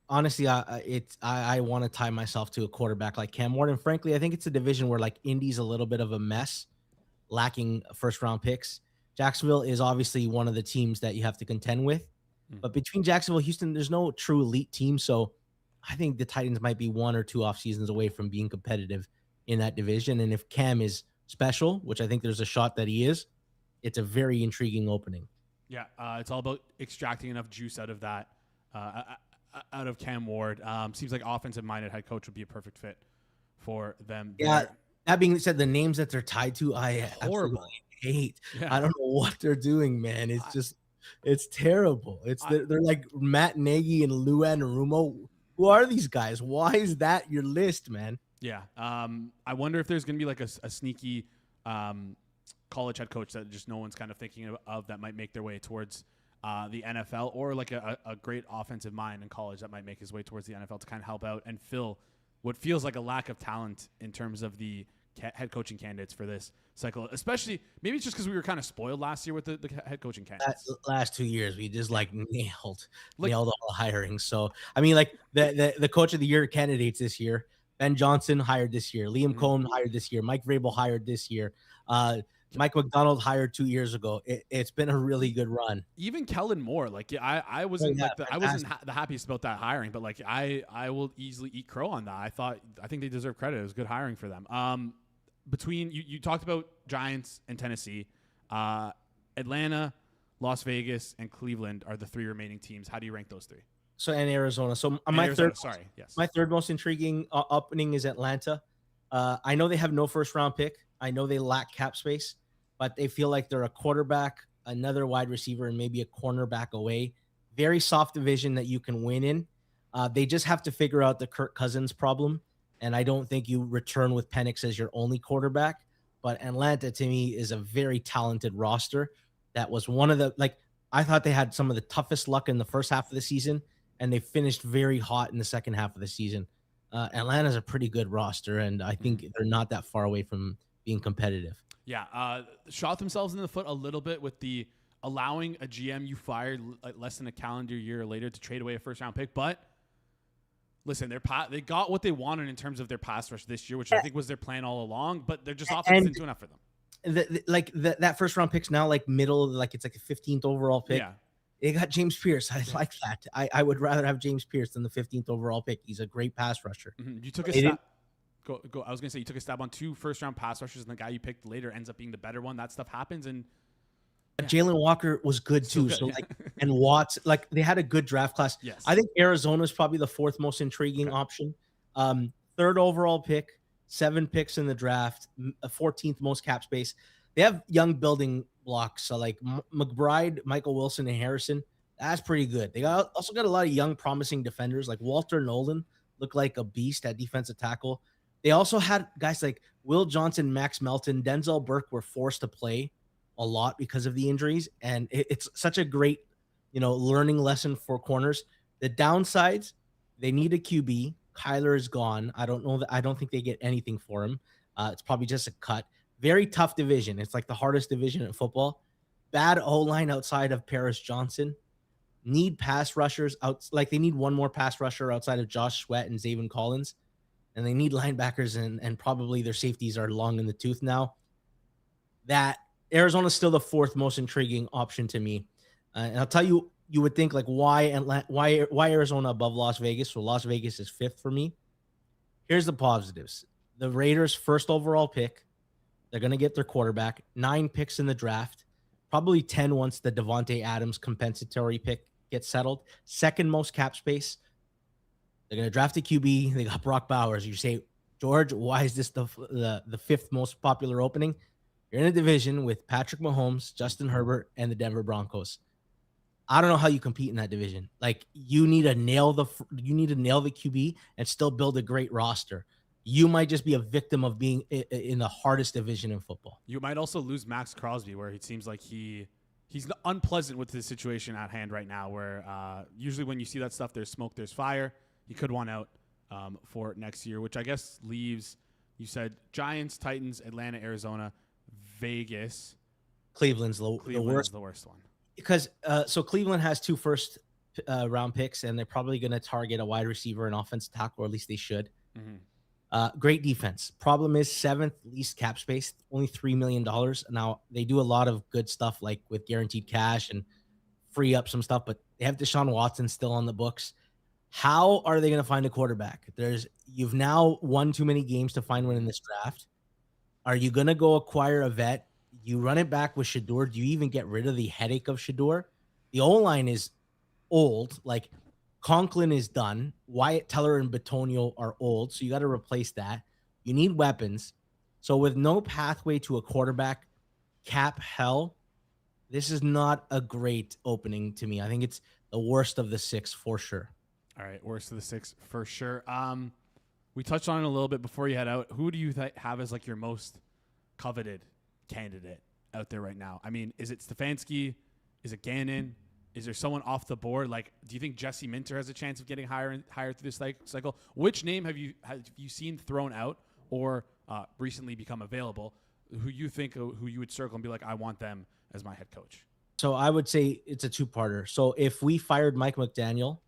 Honestly, I want to tie myself to a quarterback like Cam Ward. And frankly, I think it's a division where like Indy's a little bit of a mess, lacking first-round picks. Jacksonville is obviously one of the teams that you have to contend with. But between Jacksonville and Houston, there's no true elite team. So I think the Titans might be 1 or 2 off seasons away from being competitive in that division. And if Cam is special, which I think there's a shot that he is, it's a very intriguing opening. Yeah, it's all about extracting enough juice out of that, out of Cam Ward. Seems like offensive-minded head coach would be a perfect fit for them. Yeah. That being said, the names that they're tied to, I Horrible. absolutely hate. Yeah. I don't know what they're doing, man. It's terrible. They're like Matt Nagy and Lou Anarumo. Who are these guys? Why is that your list, man? Yeah. I wonder if there's going to be like a sneaky college head coach that just no one's kind of thinking of that might make their way towards the NFL, or like a great offensive mind in college that might make his way towards the NFL to kind of help out and fill what feels like a lack of talent in terms of the head coaching candidates for this cycle. Especially, maybe it's just because we were kind of spoiled last year with the head coaching candidates. Last 2 years, we just like nailed all the hiring. So, I mean, like the coach of the year candidates this year, Ben Johnson hired this year, Liam Cohen hired this year, Mike Vrabel hired this year, Mike McDonald hired 2 years ago. It's been a really good run. Even Kellen Moore, like I wasn't I wasn't the happiest about that hiring, but like I will easily eat crow on that. I think they deserve credit. It was good hiring for them. Between you talked about Giants and Tennessee, Atlanta, Las Vegas, and Cleveland are the 3 remaining teams. How do you rank those 3? So and Arizona. So my third most intriguing opening is Atlanta. I know they have no first round pick. I know they lack cap space, but they feel like they're a quarterback another wide receiver, and maybe a cornerback away. Very soft division that you can win in. They just have to figure out the Kirk Cousins problem. And I don't think you return with Penix as your only quarterback. But Atlanta, to me, is a very talented roster. That was one of the, I thought they had some of the toughest luck in the first half of the season, and they finished very hot in the second half of the season. Atlanta's a pretty good roster, and I think they're not that far away from being competitive. Yeah, shot themselves in the foot a little bit with the allowing a GM you fired less than a calendar year later to trade away a first-round pick. But listen, they got what they wanted in terms of their pass rush this year, which I think was their plan all along. But they're just offense isn't enough for them. That first round pick's now middle, it's like the 15th overall pick. Yeah. They got James Pierce. I like that. I would rather have James Pierce than the 15th overall pick. He's a great pass rusher. Mm-hmm. You took a stab. Go. I was gonna say you took a stab on 2 first-round pass rushers, and the guy you picked later ends up being the better one. That stuff happens, and Jalen Walker was good too. Good, so and Watts, they had a good draft class. Yes. I think Arizona is probably the 4th most intriguing option. 3rd overall pick, 7 picks in the draft, 14th most cap space. They have young building blocks. So McBride, Michael Wilson, and Harrison. That's pretty good. They also got a lot of young, promising defenders like Walter Nolan, looked like a beast at defensive tackle. They also had guys like Will Johnson, Max Melton, Denzel Burke were forced to play a lot because of the injuries. And it's such a great, learning lesson for corners. The downsides, they need a QB. Kyler is gone. I don't think they get anything for him. It's probably just a cut. Very tough division. It's the hardest division in football. Bad O-line outside of Paris Johnson. Need pass rushers out. They need one more pass rusher outside of Josh Sweat and Zaven Collins. And they need linebackers, and probably their safeties are long in the tooth now. That Arizona's still the 4th most intriguing option to me. And I'll tell you, you would think why Arizona above Las Vegas? So Las Vegas is 5th for me. Here's the positives. The Raiders' 1st overall pick. They're going to get their quarterback. 9 picks in the draft. Probably 10 once the Devontae Adams compensatory pick gets settled. 2nd most cap space. They're going to draft a QB. They got Brock Bowers. You say, George, why is this the 5th most popular opening? You're in a division with Patrick Mahomes, Justin Herbert, and the Denver Broncos. I don't know how you compete in that division. You need to nail the QB and still build a great roster. You might just be a victim of being in the hardest division in football. You might also lose Max Crosby, where it seems like he's unpleasant with the situation at hand right now, where usually when you see that stuff, there's smoke, there's fire. He could want out for next year, which I guess leaves, you said, Giants, Titans, Atlanta, Arizona, Vegas. Cleveland's the worst. The worst one. Because so Cleveland has 2 first-round picks, and they're probably going to target a wide receiver and offensive tackle, or at least they should. Mm-hmm. Great defense. Problem is 7th least cap space, only $3 million. Now, they do a lot of good stuff with guaranteed cash and free up some stuff, but they have Deshaun Watson still on the books. How are they going to find a quarterback? You've now won too many games to find one in this draft. Are you going to go acquire a vet? You run it back with Shador. Do you even get rid of the headache of Shador? The O-line is old. Conklin is done. Wyatt Teller and Bitonio are old, so you got to replace that. You need weapons. So with no pathway to a quarterback, cap hell, this is not a great opening to me. I think it's the worst of the 6 for sure. All right, worst of the 6 for sure. We touched on it a little bit before you head out. Who do you have as your most coveted candidate out there right now? I mean, is it Stefanski? Is it Gannon? Is there someone off the board? Do you think Jesse Minter has a chance of getting higher through this cycle? Which name have you seen thrown out or recently become available who you would circle and be I want them as my head coach? So I would say it's a 2-parter. So if we fired Mike McDaniel,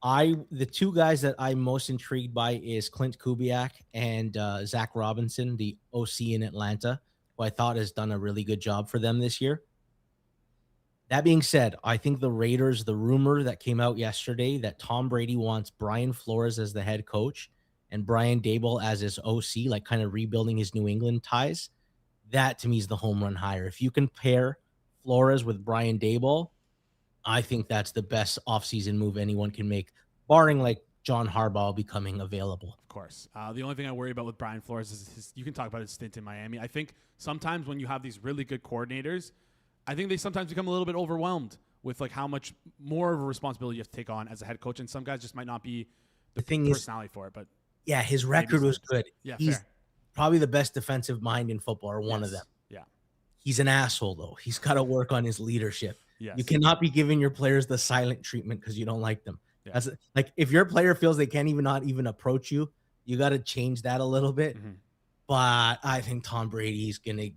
the 2 guys that I'm most intrigued by is Clint Kubiak and Zach Robinson, the OC in Atlanta, who I thought has done a really good job for them this year. That being said, I think the Raiders, the rumor that came out yesterday that Tom Brady wants Brian Flores as the head coach and Brian Daboll as his OC, kind of rebuilding his New England ties, that to me is the home run hire. If you can pair Flores with Brian Daboll, I think that's the best offseason move anyone can make, barring John Harbaugh becoming available. Of course. The only thing I worry about with Brian Flores is you can talk about his stint in Miami. I think sometimes when you have these really good coordinators, I think they sometimes become a little bit overwhelmed with like how much more of a responsibility you have to take on as a head coach, and some guys just might not be the thing personality for it. But yeah, his record was good. Yeah, he's fair. probably the best defensive mind in football, or one of them. Yeah. He's an asshole though. He's got to work on his leadership. Yes. You cannot be giving your players the silent treatment because you don't like them. Yeah. That's like if your player feels they can't even approach you, you got to change that a little bit. Mm-hmm. But I think Tom Brady's gonna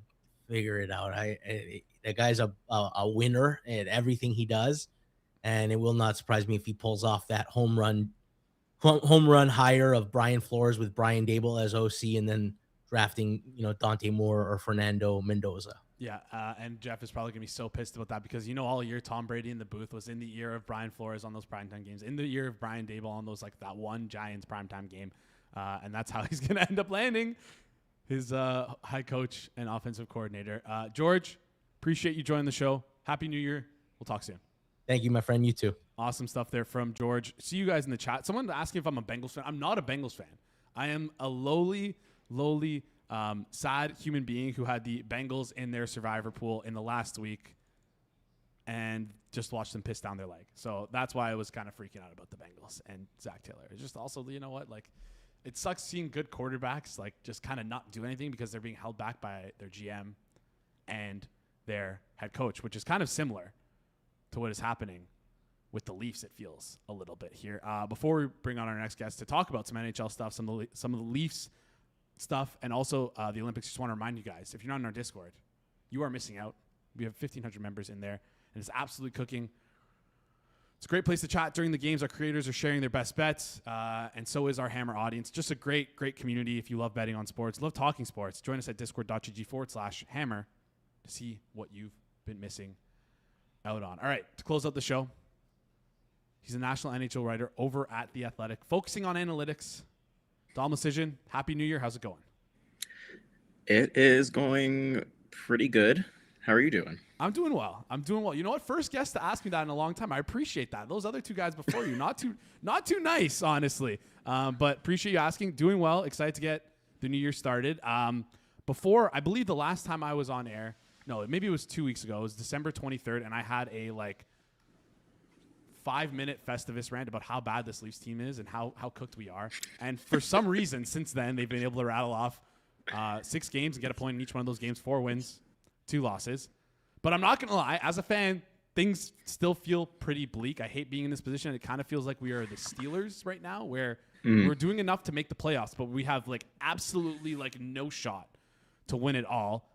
figure it out. The guy's a winner at everything he does, and it will not surprise me if he pulls off that home run hire of Brian Flores with Brian Dable as OC, and then drafting Dante Moore or Fernando Mendoza. Yeah, and Jeff is probably going to be so pissed about that because all year Tom Brady in the booth was in the ear of Brian Flores on those primetime games, in the ear of Brian Dable on those like that one Giants primetime game, and that's how he's going to end up landing his head coach and offensive coordinator. George, appreciate you joining the show. Happy New Year. We'll talk soon. Thank you, my friend. You too. Awesome stuff there from George. See you guys in the chat. Someone asking if I'm a Bengals fan. I'm not a Bengals fan. I am a lowly, sad human being who had the Bengals in their survivor pool in the last week and just watched them piss down their leg. So that's why I was kind of freaking out about the Bengals and Zach Taylor. It's just also, like it sucks seeing good quarterbacks like just kind of not do anything because they're being held back by their GM and their head coach, which is kind of similar to what is happening with the Leafs, it feels a little bit here. Before we bring on our next guest to talk about some NHL stuff, some of the Leafs stuff, and also the Olympics, just want to remind you guys, if you're not in our Discord, you are missing out. We have 1,500 members in there, and it's absolutely cooking. It's a great place to chat during the games. Our creators are sharing their best bets, and so is our Hammer audience. Just a great community if you love betting on sports, love talking sports. Join us at discord.gg/hammer to see what you've been missing out on. All right, to close out the show, he's a national NHL writer over at The Athletic, focusing on analytics. Dom Luszczyszyn, Happy New Year. How's it going? It is going pretty good. How are you doing? I'm doing well. You know what? First guest to ask me that in a long time. I appreciate that. Those other two guys before you, not too nice, honestly. But appreciate you asking. Doing well. Excited to get the new year started. Before, I believe the last time I was on air, no, maybe it was 2 weeks ago. It was December 23rd, and I had a 5-minute Festivus rant about how bad this Leafs team is and how cooked we are. And for some reason, since then, they've been able to rattle off 6 games and get a point in each one of those games, 4 wins, 2 losses. But I'm not going to lie, as a fan, things still feel pretty bleak. I hate being in this position. It kind of feels like we are the Steelers right now, where we're doing enough to make the playoffs, but we have absolutely no shot to win it all.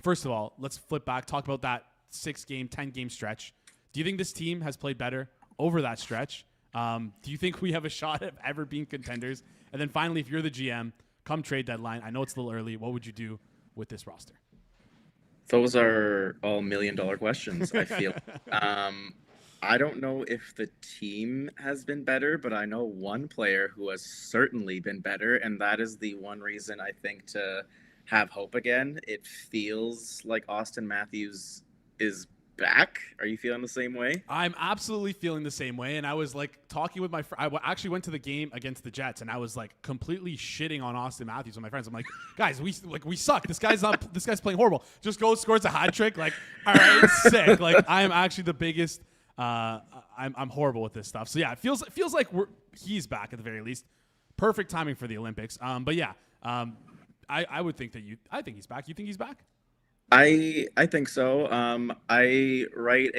First of all, let's flip back, talk about that 6-game, 10-game stretch. Do you think this team has played better over that stretch? Do you think we have a shot at ever being contenders? And then finally, if you're the GM, come trade deadline, I know it's a little early, what would you do with this roster? Those are all million-dollar questions, I feel. I don't know if the team has been better, but I know one player who has certainly been better, and that is the one reason I think to have hope again. It feels like Austin Matthews is back. Are you feeling the same way? I'm absolutely feeling the same way. And I was talking with my friend. I actually went to the game against the Jets, and I was completely shitting on Austin Matthews with my friends. I'm like, guys, we suck. This guy's playing horrible. Just goes, scores a hat trick. All right, it's sick. I am actually the biggest. I'm horrible with this stuff. So yeah, it feels like he's back at the very least. Perfect timing for the Olympics. But yeah, I would think I think he's back. You think he's back? I think so. I write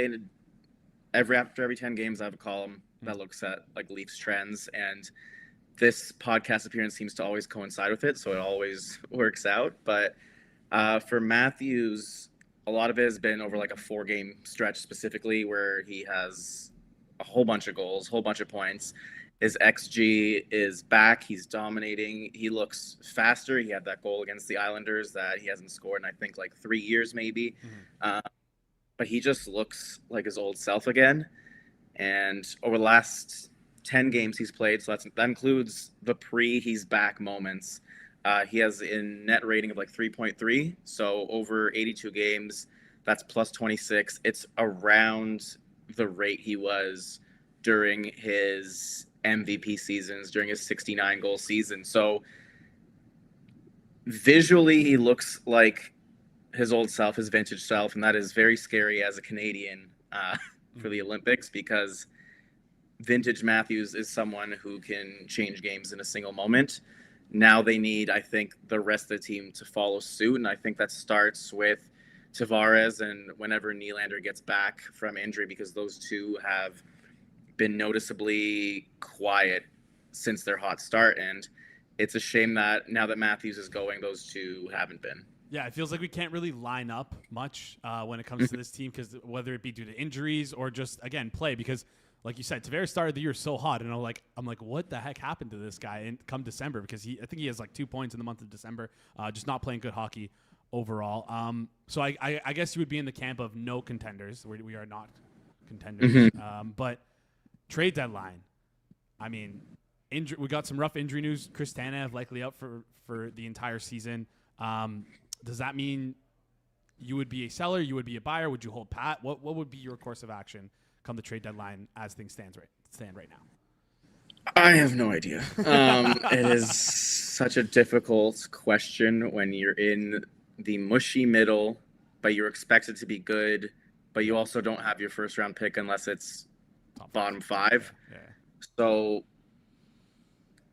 after every 10 games, I have a column that looks at Leafs trends, and this podcast appearance seems to always coincide with it, so it always works out. But for Matthews, a lot of it has been over a 4-game stretch specifically, where he has a whole bunch of goals, whole bunch of points. His XG is back. He's dominating. He looks faster. He had that goal against the Islanders that he hasn't scored in, I think, 3 years maybe. Mm-hmm. But he just looks like his old self again. And over the last 10 games he's played, so that includes the he's back moments, he has a net rating of 3.3. So over 82 games, that's plus 26. It's around the rate he was during his MVP seasons, during his 69-goal season. So visually, he looks like his old self, his vintage self, and that is very scary as a Canadian for the Olympics, because vintage Matthews is someone who can change games in a single moment. Now they need, I think, the rest of the team to follow suit, and I think that starts with Tavares and whenever Nylander gets back from injury, because those two have been noticeably quiet since their hot start, and it's a shame that now that Matthews is going, those two haven't been. Yeah, it feels like we can't really line up much when it comes to this team, because whether it be due to injuries or just, again, play, because like you said, Tavares started the year so hot, and I'm like, what the heck happened to this guy? And come December, because I think he has like 2 points in the month of December, just not playing good hockey overall. So I guess you would be in the camp of no contenders. We are not contenders. But trade deadline, I mean, we got some rough injury news. Chris Tanev likely out for the entire season. Does that mean you would be a seller? You would be a buyer? Would you hold pat? What would be your course of action come the trade deadline as things stand right now? I have no idea. It is such a difficult question when you're in the mushy middle, but you're expected to be good, but you also don't have your first round pick unless it's bottom 5. Yeah. So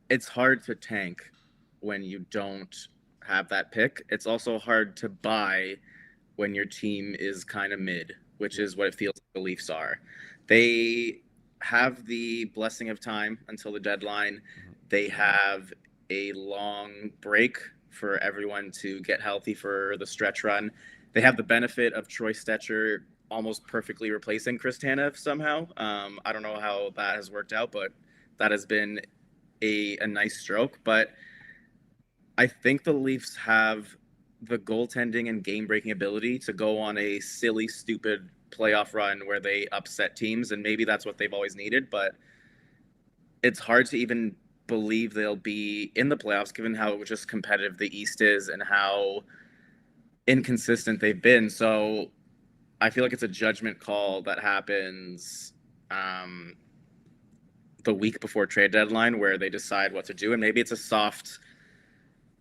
it's hard to tank when you don't have that pick. It's also hard to buy when your team is kind of mid, which is what it feels like the Leafs are. They have the blessing of time until the deadline. They have a long break for everyone to get healthy for the stretch run. They have the benefit of Troy Stecher almost perfectly replacing Chris Tanev somehow. I don't know how that has worked out, but that has been a nice stroke. But I think the Leafs have the goaltending and game-breaking ability to go on a silly, stupid playoff run where they upset teams, and maybe that's what they've always needed, but it's hard to even believe they'll be in the playoffs given how just competitive the East is and how inconsistent they've been. So I feel like it's a judgment call that happens the week before trade deadline where they decide what to do, and maybe it's a soft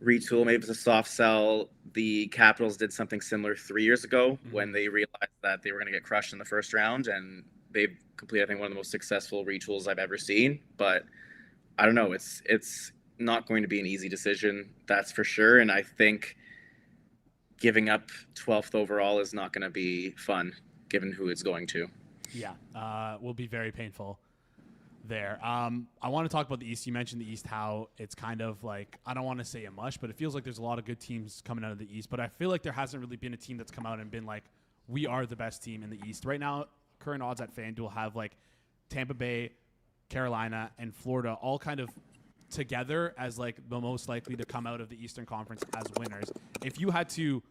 retool, maybe it's a soft sell. The Capitals did something similar 3 years ago when they realized that they were going to get crushed in the first round, and they've completed, I think, one of the most successful retools I've ever seen. But I don't know, it's not going to be an easy decision, that's for sure. And I think giving up 12th overall is not going to be fun given who it's going to. Yeah, will be very painful there. I want to talk about the East. You mentioned the East, how it's kind of like, I don't want to say a mush, but it feels like there's a lot of good teams coming out of the East. But I feel like there hasn't really been a team that's come out and been like, we are the best team in the East. Right now, current odds at FanDuel have like Tampa Bay, Carolina, and Florida all kind of together as like the most likely to come out of the Eastern Conference as winners. If you had to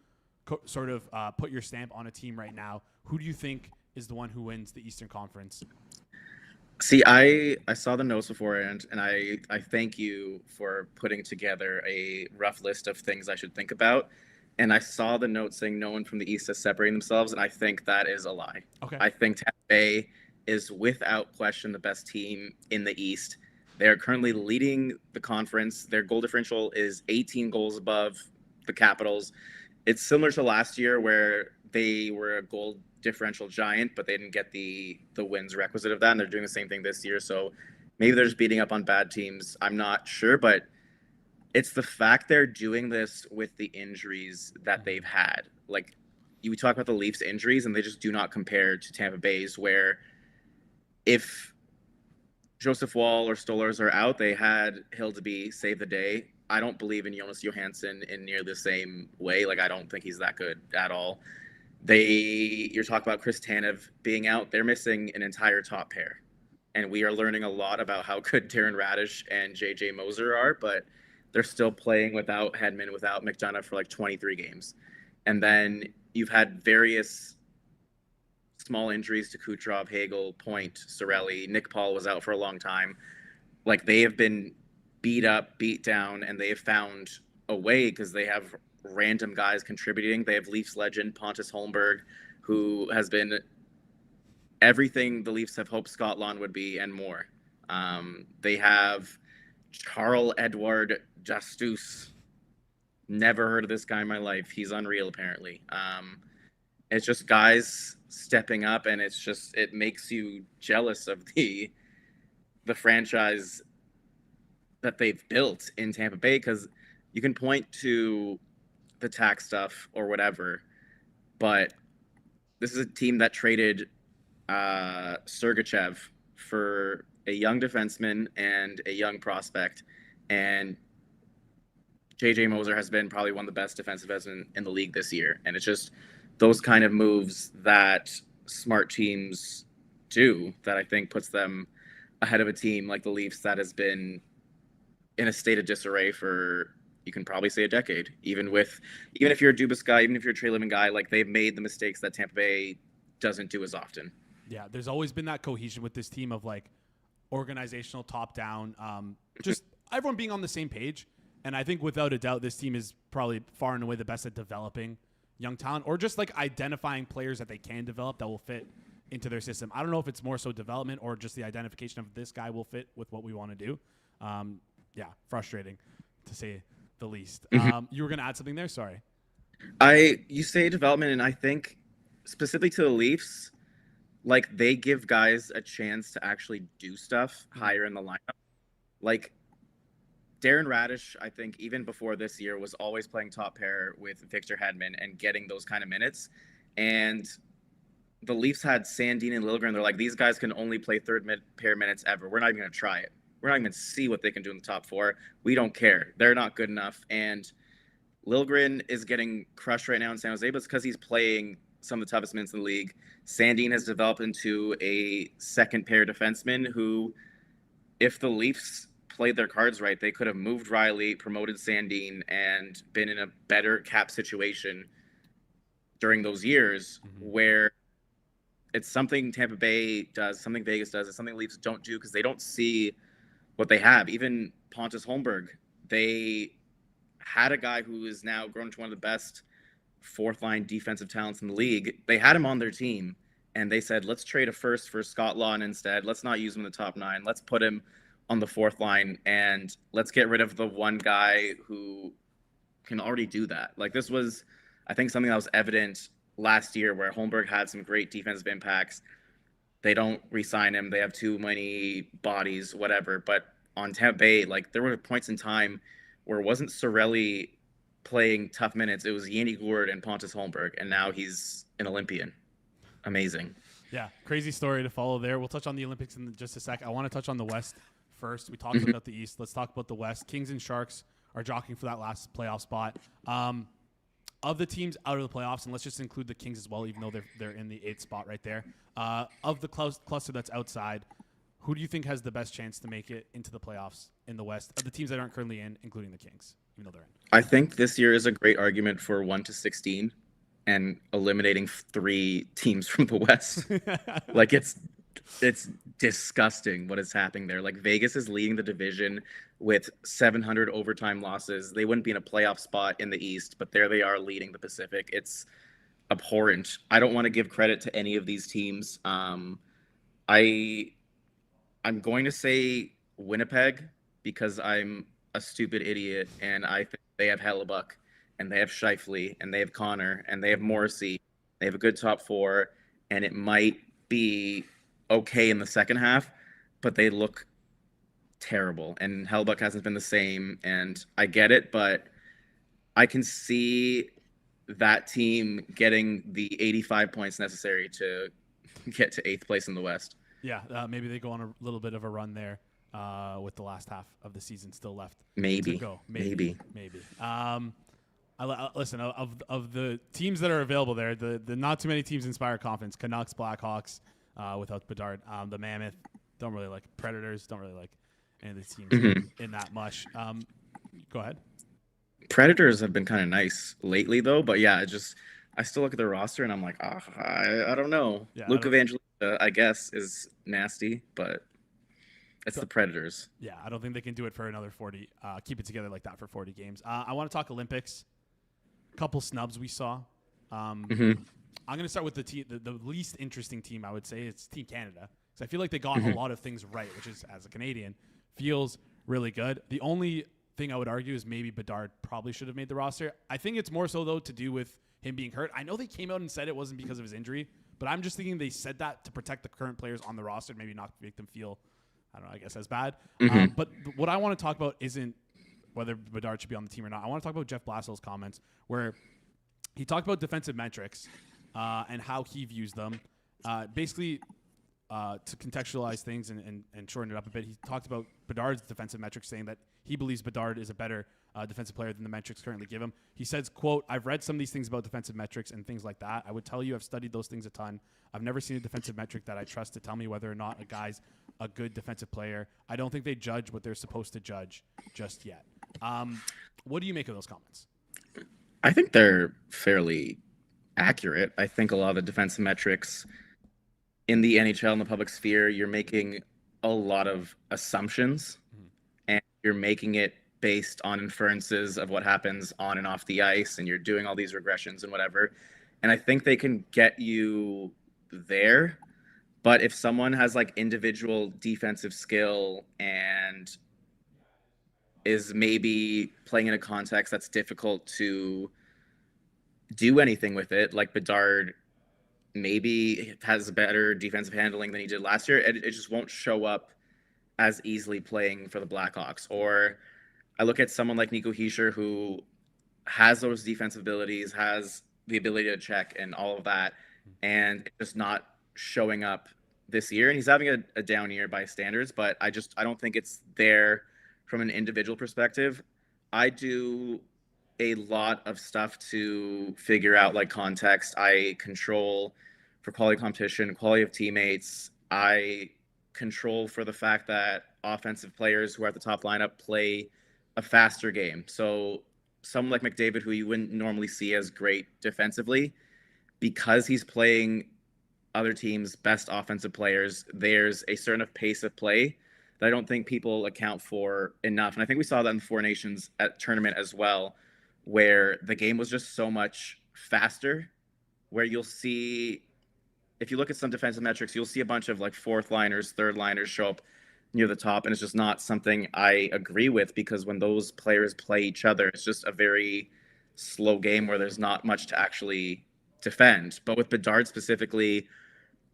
sort of put your stamp on a team right now, who do you think is the one who wins the Eastern Conference? See, I saw the notes beforehand, and I thank you for putting together a rough list of things I should think about. And I saw the note saying no one from the East is separating themselves, and I think that is a lie. Okay. I think Tampa Bay is without question the best team in the East. They're currently leading the conference. Their goal differential is 18 goals above the Capitals. It's similar to last year where they were a goal differential giant, but they didn't get the wins requisite of that, and they're doing the same thing this year. So maybe they're just beating up on bad teams. I'm not sure, but it's the fact they're doing this with the injuries that they've had. Like, you talk about the Leafs injuries, and they just do not compare to Tampa Bay's, where if Joseph Wall or Stolarz are out, they had Hildeby save the day. I don't believe in Jonas Johansson in near the same way. Like, I don't think he's that good at all. You're talking about Chris Tanev being out. They're missing an entire top pair. And we are learning a lot about how good Darren Radish and J.J. Moser are, but they're still playing without Hedman, without McDonough for like 23 games. And then you've had various small injuries to Kucherov, Hagel, Point, Cirelli. Nick Paul was out for a long time. Like, they have been beat up, beat down, and they have found a way because they have random guys contributing. They have Leafs legend Pontus Holmberg, who has been everything the Leafs have hoped Scott Lawn would be and more. They have Charles Edward Justus, never heard of this guy in my life. He's unreal, apparently. It's just guys stepping up, and it makes you jealous of the franchise that they've built in Tampa Bay, because you can point to the tax stuff or whatever, but this is a team that traded Sergachev for a young defenseman and a young prospect, and JJ Moser has been probably one of the best defensive defensemen in the league this year. And it's just those kind of moves that smart teams do that I think puts them ahead of a team like the Leafs that has been in a state of disarray for, you can probably say, a decade. Even if you're a Dubas guy, even if you're a Trey Lemon guy, like, they've made the mistakes that Tampa Bay doesn't do as often. Yeah, there's always been that cohesion with this team of like organizational top down, just everyone being on the same page. And I think without a doubt, this team is probably far and away the best at developing young talent, or just like identifying players that they can develop that will fit into their system. I don't know if it's more so development or just the identification of this guy will fit with what we want to do. Yeah, frustrating to say the least. You were going to add something there? Sorry. You say development, and I think specifically to the Leafs, like, they give guys a chance to actually do stuff higher in the lineup. Like, Darren Radish, I think, even before this year, was always playing top pair with Victor Hedman and getting those kind of minutes. And the Leafs had Sandin and Liljegren. They're like, these guys can only play third pair minutes ever. We're not even going to try it. We're not even going to see what they can do in the top four. We don't care. They're not good enough. And Liljegren is getting crushed right now in San Jose, but it's because he's playing some of the toughest minutes in the league. Sandin has developed into a second pair defenseman who, if the Leafs played their cards right, they could have moved Riley, promoted Sandin, and been in a better cap situation during those years, where it's something Tampa Bay does, something Vegas does, it's something Leafs don't do because they don't see what they have. Even Pontus Holmberg, they had a guy who is now grown into one of the best fourth-line defensive talents in the league. They had him on their team, and they said, let's trade a first for Scott Lawn instead. Let's not use him in the top nine. Let's put him on the fourth line, and let's get rid of the one guy who can already do that. Like, this was, I think, something that was evident last year where Holmberg had some great defensive impacts. They don't re-sign him. They have too many bodies, whatever. But on Tampa Bay, like, there were points in time where it wasn't Cirelli playing tough minutes. It was Yanni Gourde and Pontus Holmberg, and now he's an Olympian. Amazing. Yeah, crazy story to follow there. We'll touch on the Olympics in just a sec. I want to touch on the West first. We talked about the East. Let's talk about the West. Kings and Sharks are jockeying for that last playoff spot. Of the teams out of the playoffs, and let's just include the Kings as well, even though they're in the 8th spot right there. Of the cluster that's outside, who do you think has the best chance to make it into the playoffs in the West of the teams that aren't currently in, including the Kings, even though they're in? I think this year is a great argument for 1-16 and eliminating 3 teams from the West. Like, it's disgusting what is happening there. Like, Vegas is leading the division with 700 overtime losses. They wouldn't be in a playoff spot in the East, but there they are leading the Pacific. It's abhorrent. I don't want to give credit to any of these teams. I'm going to say Winnipeg because I'm a stupid idiot, and I think they have Hellebuck, and they have Scheifele, and they have Connor, and they have Morrissey. They have a good top 4, and it might be okay in the second half, but they look terrible. And Hellebuck hasn't been the same, and I get it, but I can see that team getting the 85 points necessary to get to 8th place in the West. Yeah, maybe they go on a little bit of a run there with the last half of the season still left. Maybe. To go. Maybe. Listen, of the teams that are available there, the not too many teams inspire confidence. Canucks, Blackhawks, without Bedard, the Mammoth, don't really like Predators, don't really like any of the teams in that much. Go ahead. Predators have been kind of nice lately, though. But yeah, I still look at their roster and I'm like, I don't know. Yeah, Luke Evangelista, I guess, is nasty, but it's the Predators. Yeah, I don't think they can do it for another 40. Keep it together like that for 40 games. I want to talk Olympics. Couple snubs we saw. I'm going to start with the least interesting team, I would say. It's Team Canada. Because I feel like they got a lot of things right, which is, as a Canadian, feels really good. The only thing I would argue is maybe Bedard probably should have made the roster. I think it's more so, though, to do with him being hurt. I know they came out and said it wasn't because of his injury, but I'm just thinking they said that to protect the current players on the roster, maybe not make them feel, I don't know, I guess as bad. But what I want to talk about isn't whether Bedard should be on the team or not. I want to talk about Jeff Blassill's comments where he talked about defensive metrics and how he views them. Basically, to contextualize things and shorten it up a bit, he talked about Bedard's defensive metrics, saying that he believes Bedard is a better defensive player than the metrics currently give him. He says, quote, "I've read some of these things about defensive metrics and things like that. I would tell you I've studied those things a ton. I've never seen a defensive metric that I trust to tell me whether or not a guy's a good defensive player. I don't think they judge what they're supposed to judge just yet." What do you make of those comments? I think they're fairly accurate. I think a lot of the defensive metrics in the NHL and the public sphere, you're making a lot of assumptions and you're making it based on inferences of what happens on and off the ice, and you're doing all these regressions and whatever. And I think they can get you there. But if someone has like individual defensive skill and is maybe playing in a context that's difficult to do anything with it, like Bedard maybe has better defensive handling than he did last year, it just won't show up as easily playing for the Blackhawks. Or I look at someone like Nico Hischier, who has those defensive abilities, has the ability to check and all of that, and it's just not showing up this year. And he's having a down year by standards, but I don't think it's there from an individual perspective. I do a lot of stuff to figure out like context. I control for quality competition, quality of teammates. I control for the fact that offensive players who are at the top lineup play a faster game. So someone like McDavid, who you wouldn't normally see as great defensively, because he's playing other teams' best offensive players, there's a certain pace of play that I don't think people account for enough. And I think we saw that in the Four Nations at tournament as well, where the game was just so much faster, where you'll see, if you look at some defensive metrics, you'll see a bunch of like fourth liners, third liners show up near the top. And it's just not something I agree with, because when those players play each other, it's just a very slow game where there's not much to actually defend. But with Bedard specifically,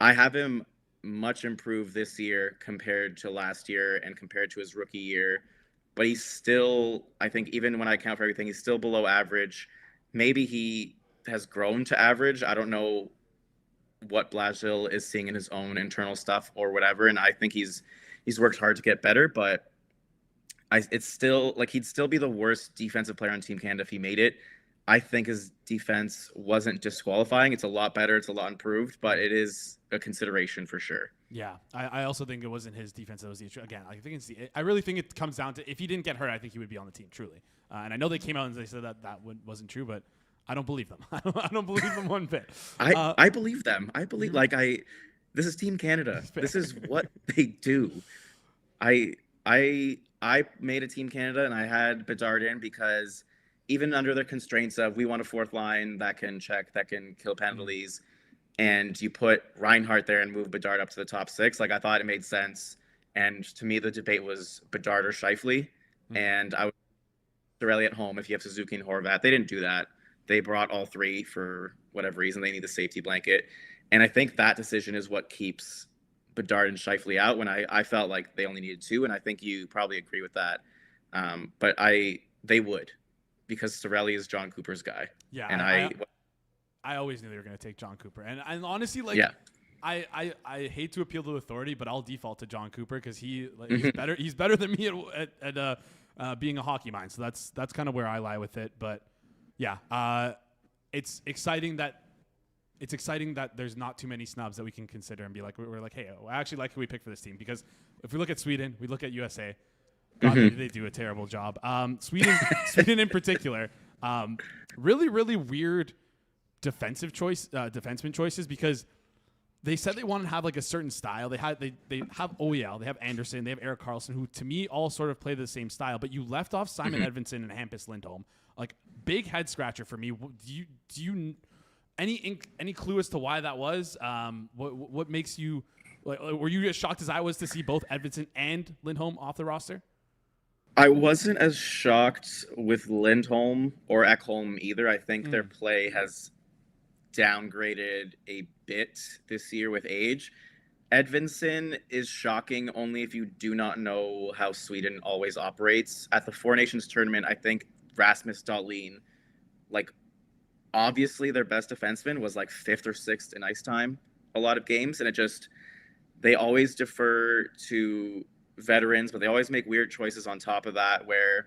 I have him much improved this year compared to last year and compared to his rookie year. But he's still, I think, even when I account for everything, he's still below average. Maybe he has grown to average. I don't know what Blažil is seeing in his own internal stuff or whatever. And I think he's worked hard to get better, but it's still like he'd still be the worst defensive player on Team Canada if he made it. I think his defense wasn't disqualifying. It's a lot better. It's a lot improved, but it is a consideration for sure. Yeah, I also think it wasn't his defense that was the issue. Again, I really think it comes down to, if he didn't get hurt, I think he would be on the team, truly. And I know they came out and they said that wasn't true, but I don't believe them. I don't believe them one bit. I believe them. I believe this is Team Canada. This is what they do. I made a Team Canada and I had Bedard in because even under the constraints of we want a fourth line that can check, that can kill penalties, and you put Reinhart there and move Bedard up to the top six, like I thought it made sense. And to me, the debate was Bedard or Scheifele. And I would Cirelli at home if you have Suzuki and Horvat. They didn't do that. They brought all three for whatever reason. They need the safety blanket. And I think that decision is what keeps Bedard and Scheifele out, when I felt like they only needed two. And I think you probably agree with that. But they would, because Cirelli is John Cooper's guy. Yeah. And I always knew they were going to take John Cooper. And honestly, I hate to appeal to authority, but I'll default to John Cooper because he's better. He's better than me at being a hockey mind. So that's kind of where I lie with it. But yeah, it's exciting that there's not too many snubs that we can consider and be like, we're like, hey, I actually like who we picked for this team, because if we look at Sweden, we look at USA, God, they do a terrible job. Sweden in particular, really, really weird defenseman choices, because they said they wanted to have like a certain style. They have OEL, they have Anderson, they have Erik Karlsson, who to me all sort of play the same style, but you left off Simon Edvinsson and Hampus Lindholm. Like, big head scratcher for me. Do you any clue as to why that was? What makes you, like, were you as shocked as I was to see both Edvinsson and Lindholm off the roster? I wasn't as shocked with Lindholm or Ekholm either. I think their play has downgraded a bit this year with age. Edvinsson is shocking only if you do not know how Sweden always operates. At the Four Nations tournament, I think Rasmus Dahlin, like, obviously their best defenseman was like 5th or 6th in ice time a lot of games, and they always defer to veterans, but they always make weird choices on top of that, where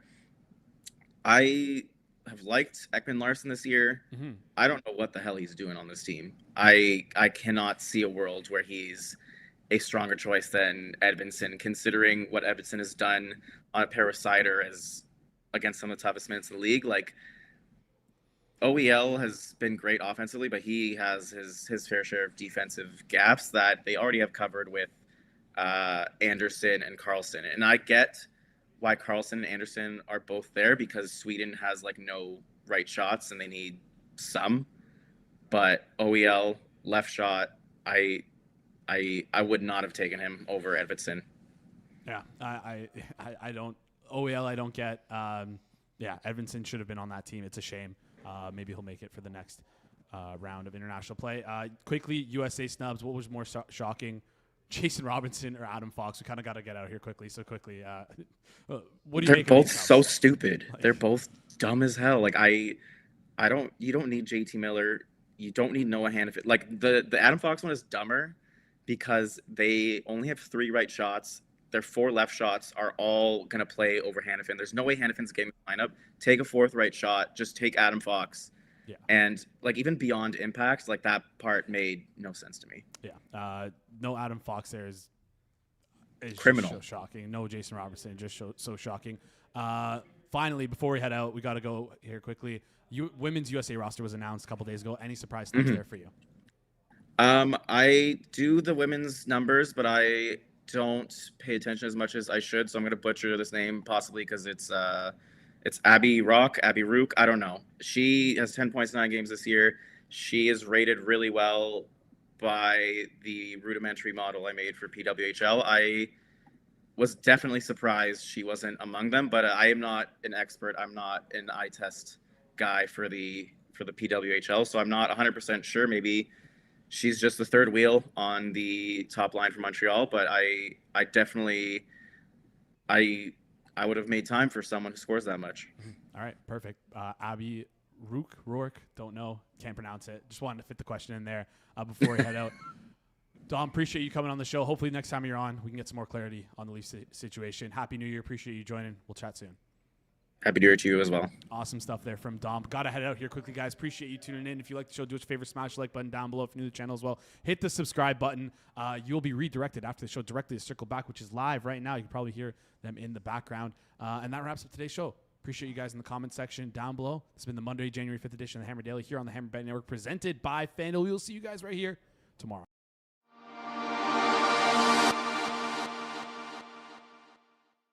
I have liked Ekman Larson this year. Mm-hmm. I don't know what the hell he's doing on this team. I cannot see a world where he's a stronger choice than Edvinsson, considering what Edvinsson has done on a pair with Sider as against some of the toughest minutes in the league. Like, OEL has been great offensively, but he has his fair share of defensive gaps that they already have covered with Anderson and Carlson. And I get why Carlson and Anderson are both there, because Sweden has like no right shots and they need some. But OEL left shot, I would not have taken him over Edvinsson. Yeah, I don't. OEL I don't get. Yeah, Edvinsson should have been on that team. It's a shame. Maybe he'll make it for the next round of international play. Quickly, USA snubs. What was more shocking, Jason Robinson or Adam Fox? We kind of got to get out of here quickly. So quickly, what do you They're make both of these so snubs? stupid. Like, They're both dumb as hell. Like you don't need JT Miller. You don't need Noah Hannafin. Like the Adam Fox one is dumber because they only have 3 right shots. Their 4 left shots are all going to play over Hannafin. There's no way Hannafin's getting the lineup. Take a 4th right shot. Just take Adam Fox. Yeah. And like even beyond impact, like that part made no sense to me. Yeah. No Adam Fox there is Criminal. Just so shocking. No Jason Robertson, just so shocking. Finally, before we head out, we got to go here quickly. Women's USA roster was announced a couple days ago. Any surprise snubs there for you? I do the women's numbers, but I don't pay attention as much as I should. So I'm going to butcher this name possibly because it's Abby Rook. I don't know. She has 10 points in 9 games this year. She is rated really well by the rudimentary model I made for PWHL. I was definitely surprised she wasn't among them, but I am not an expert. I'm not an eye test guy for the PWHL, so I'm not 100% sure. Maybe she's just the third wheel on the top line for Montreal, but I definitely I would have made time for someone who scores that much. All right, perfect. Abby Rourke, don't know, can't pronounce it. Just wanted to fit the question in there before we head out. Dom, appreciate you coming on the show. Hopefully next time you're on, we can get some more clarity on the Leafs situation. Happy New Year. Appreciate you joining. We'll chat soon. Happy New Year to you as well. Awesome stuff there from Dom. Got to head out here quickly, guys. Appreciate you tuning in. If you like the show, do us a favor, smash the like button down below. If you're new to the channel as well, hit the subscribe button. You'll be redirected after the show directly to Circle Back, which is live right now. You can probably hear them in the background. And that wraps up today's show. Appreciate you guys in the comment section down below. This has been the Monday, January 5th edition of the Hammer Daily here on the Hammer Bet Network, presented by FanDuel. We'll see you guys right here tomorrow.